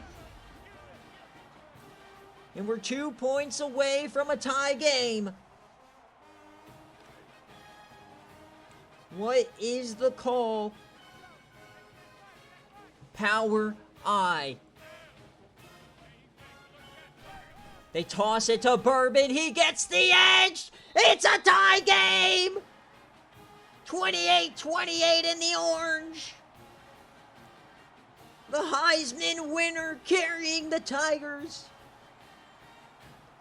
And we're 2 points away from a tie game. What is the call? Power I. They toss it to Bourbon. He gets the edge. It's a tie game. 28-28 in the orange. The Heisman winner carrying the Tigers.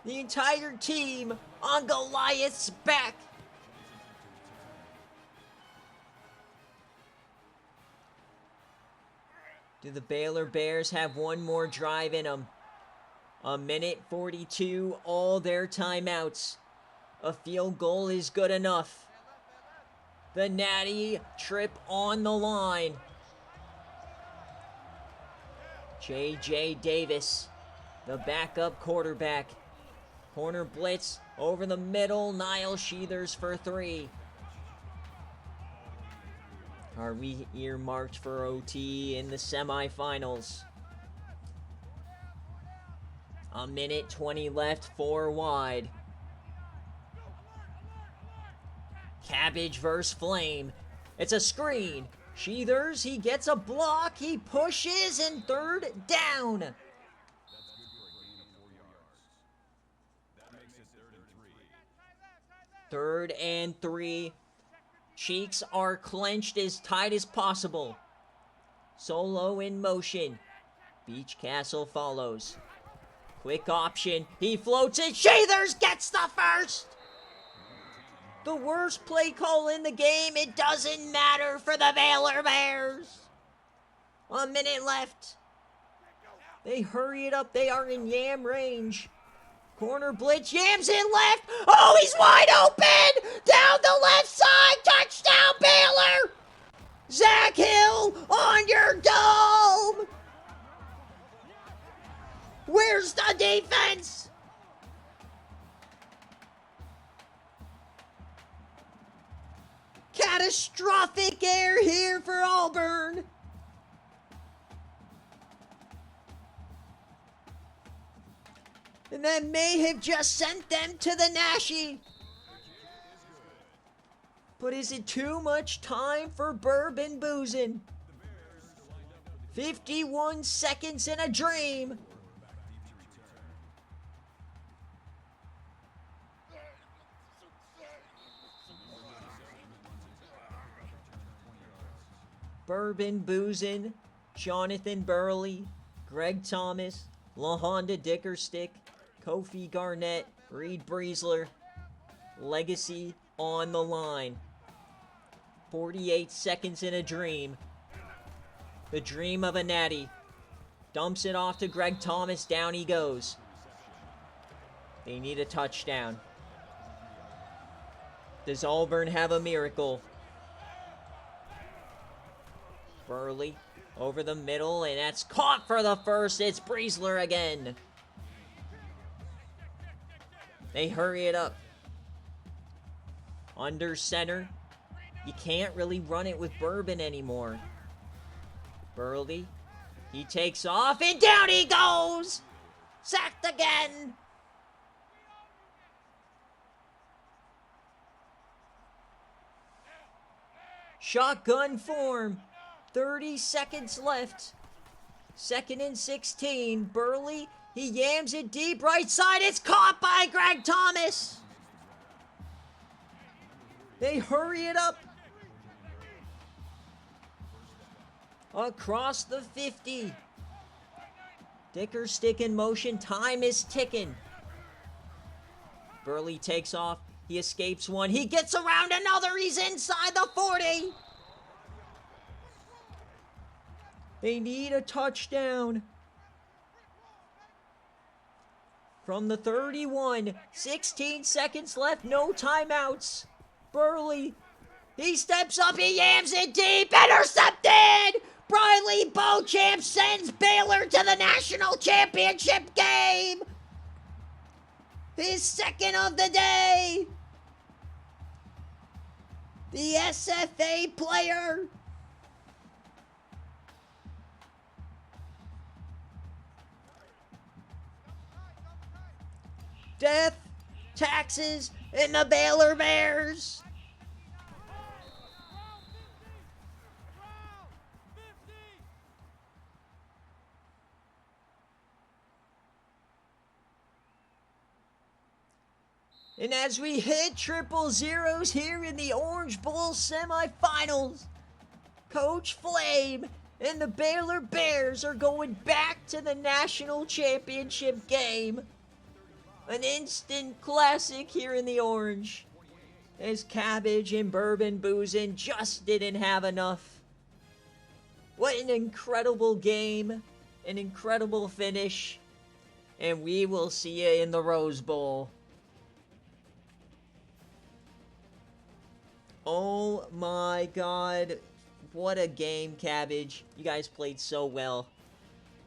The entire team on Goliath's back. Do the Baylor Bears have one more drive in them? 1:42, all their timeouts. A field goal is good enough. The Natty trip on the line. J.J. Davis, the backup quarterback. Corner blitz over the middle. Niall Sheathers for 3. Are we earmarked for OT in the semifinals? 1:20 left, 4 wide. Cabbage versus Flame. It's a screen. Sheathers, he gets a block. He pushes, and 3rd down. 3rd and 3. Cheeks are clenched as tight as possible. Solo in motion. Beach Castle follows. Quick option. He floats it. Sheathers gets the first. The worst play call in the game. It doesn't matter for the Baylor Bears. 1 minute left. They hurry it up. They are in Yam range. Corner blitz. Yam's in left. Oh, he's wide open. Down the left side. Touchdown, Baylor. Zach Hill on your dome. Where's the defense? Catastrophic error here for Auburn. And that may have just sent them to the Nashi. But is it too much time for Bourbon boozing? 51 seconds in a dream. Bourbon boozing, Jonathan Burley, Greg Thomas, LaHonda Dickerstick, Kofi Garnett, Reed Breesler. Legacy on the line. 48 seconds in a dream. The dream of a natty. Dumps it off to Greg Thomas. Down he goes. They need a touchdown. Does Auburn have a miracle? Burley over the middle, and that's caught for the first. It's Breesler again. They hurry it up. Under center. You can't really run it with Bourbon anymore. Burley. He takes off, and down he goes! Sacked again! Shotgun form. 30 seconds left. 2nd and 16. Burley, he yams it deep right side. It's caught by Greg Thomas. They hurry it up. Across the 50. Dicker stick in motion. Time is ticking. Burley takes off. He escapes one. He gets around another. He's inside the 40. They need a touchdown. From the 31. 16 seconds left. No timeouts. Burley. He steps up. He yams it deep. Intercepted. Briley Beauchamp sends Baylor to the national championship game. His 2nd of the day. The SFA player. Death, taxes, and the Baylor Bears. And as we hit triple zeros here in the Orange Bowl semifinals, Coach Flame and the Baylor Bears are going back to the national championship game. An instant classic here in the Orange, as Cabbage and Bourbon Boozin just didn't have enough. What an incredible game, an incredible finish, and we will see you in the Rose Bowl. Oh my God, what a game, Cabbage. You guys played so well.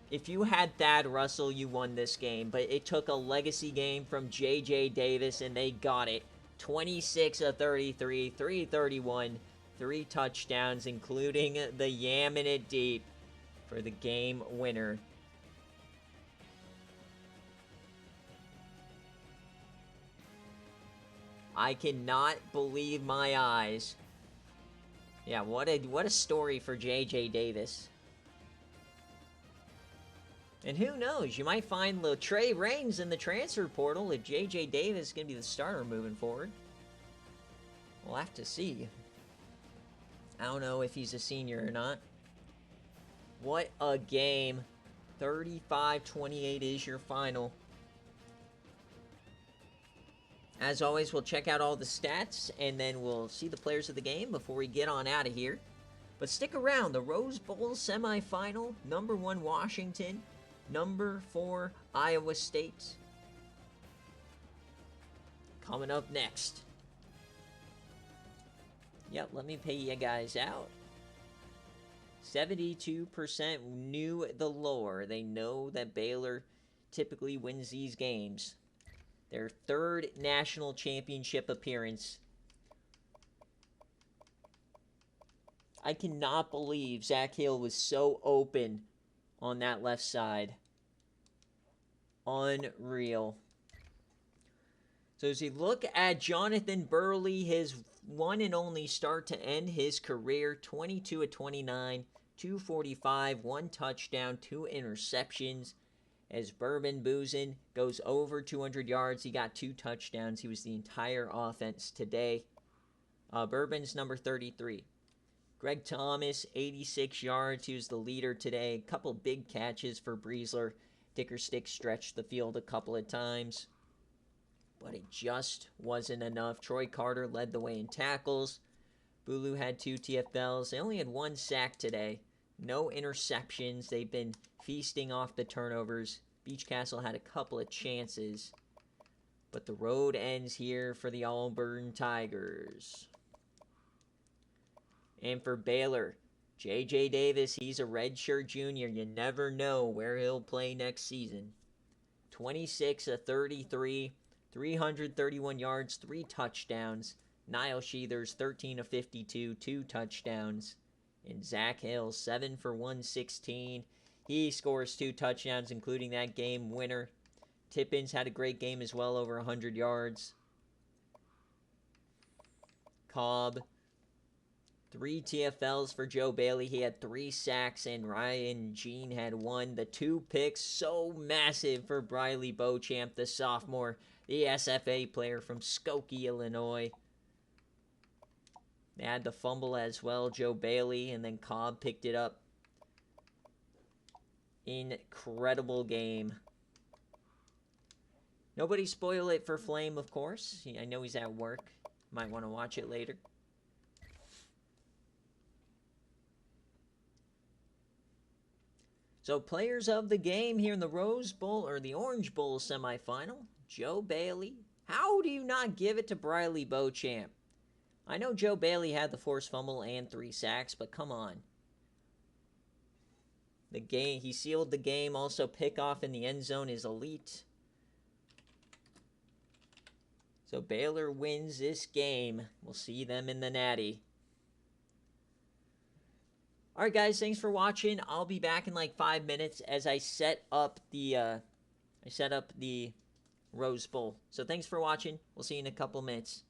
If you had Thad Russell, you won this game, but it took a legacy game from J.J. Davis, and they got it. 26 of 33, 331, 3 touchdowns, including the yamming it deep for the game winner. I cannot believe my eyes. Yeah, what a story for J.J. Davis. And who knows, you might find Trey Reigns in the transfer portal if J.J. Davis is going to be the starter moving forward. We'll have to see. I don't know if he's a senior or not. What a game. 35-28 is your final. As always, we'll check out all the stats, and then we'll see the players of the game before we get on out of here. But stick around. The Rose Bowl semifinal. Number 1, Washington. Number 4, Iowa State. Coming up next. Yep, let me pay you guys out. 72% knew the lore. They know that Baylor typically wins these games. Their 3rd national championship appearance. I cannot believe Zach Hill was so open on that left side. Unreal. So as you look at Jonathan Burley, his one and only start to end his career, 22 of 29, 245, 1 touchdown, 2 interceptions. As Bourbon Boozin goes over 200 yards, he got 2 touchdowns. He was the entire offense today. Bourbon's number 33. Greg Thomas, 86 yards. He was the leader today. A couple big catches for Breesler. Dickerstick stretched the field a couple of times, but it just wasn't enough. Troy Carter led the way in tackles. Bulu had 2 TFLs. They only had 1 sack today. No interceptions. They've been feasting off the turnovers. Beach Castle had a couple of chances, but the road ends here for the Auburn Tigers. And for Baylor, J.J. Davis, he's a redshirt junior. You never know where he'll play next season. 26 of 33, 331 yards, 3 touchdowns. Niall Sheathers, 13 of 52, 2 touchdowns. And Zach Hill, 7 for 116. He scores 2 touchdowns, including that game winner. Tippins had a great game as well, over 100 yards. Cobb, 3 TFLs for Joe Bailey. He had 3 sacks, and Ryan Jean had 1. The 2 picks, so massive for Briley Beauchamp, the sophomore, the SFA player from Skokie, Illinois. They had the fumble as well, Joe Bailey, and then Cobb picked it up. Incredible game. Nobody spoil it for Flame, of course. I know he's at work. Might want to watch it later. So players of the game here in the Rose Bowl, or the Orange Bowl semifinal. Joe Bailey. How do you not give it to Briley Beauchamp? I know Joe Bailey had the forced fumble and 3 sacks, but come on. The game, he sealed the game. Also, pickoff in the end zone is elite. So Baylor wins this game. We'll see them in the Natty. Alright guys, thanks for watching. I'll be back in like 5 minutes as I set up the Rose Bowl. So thanks for watching. We'll see you in a couple minutes.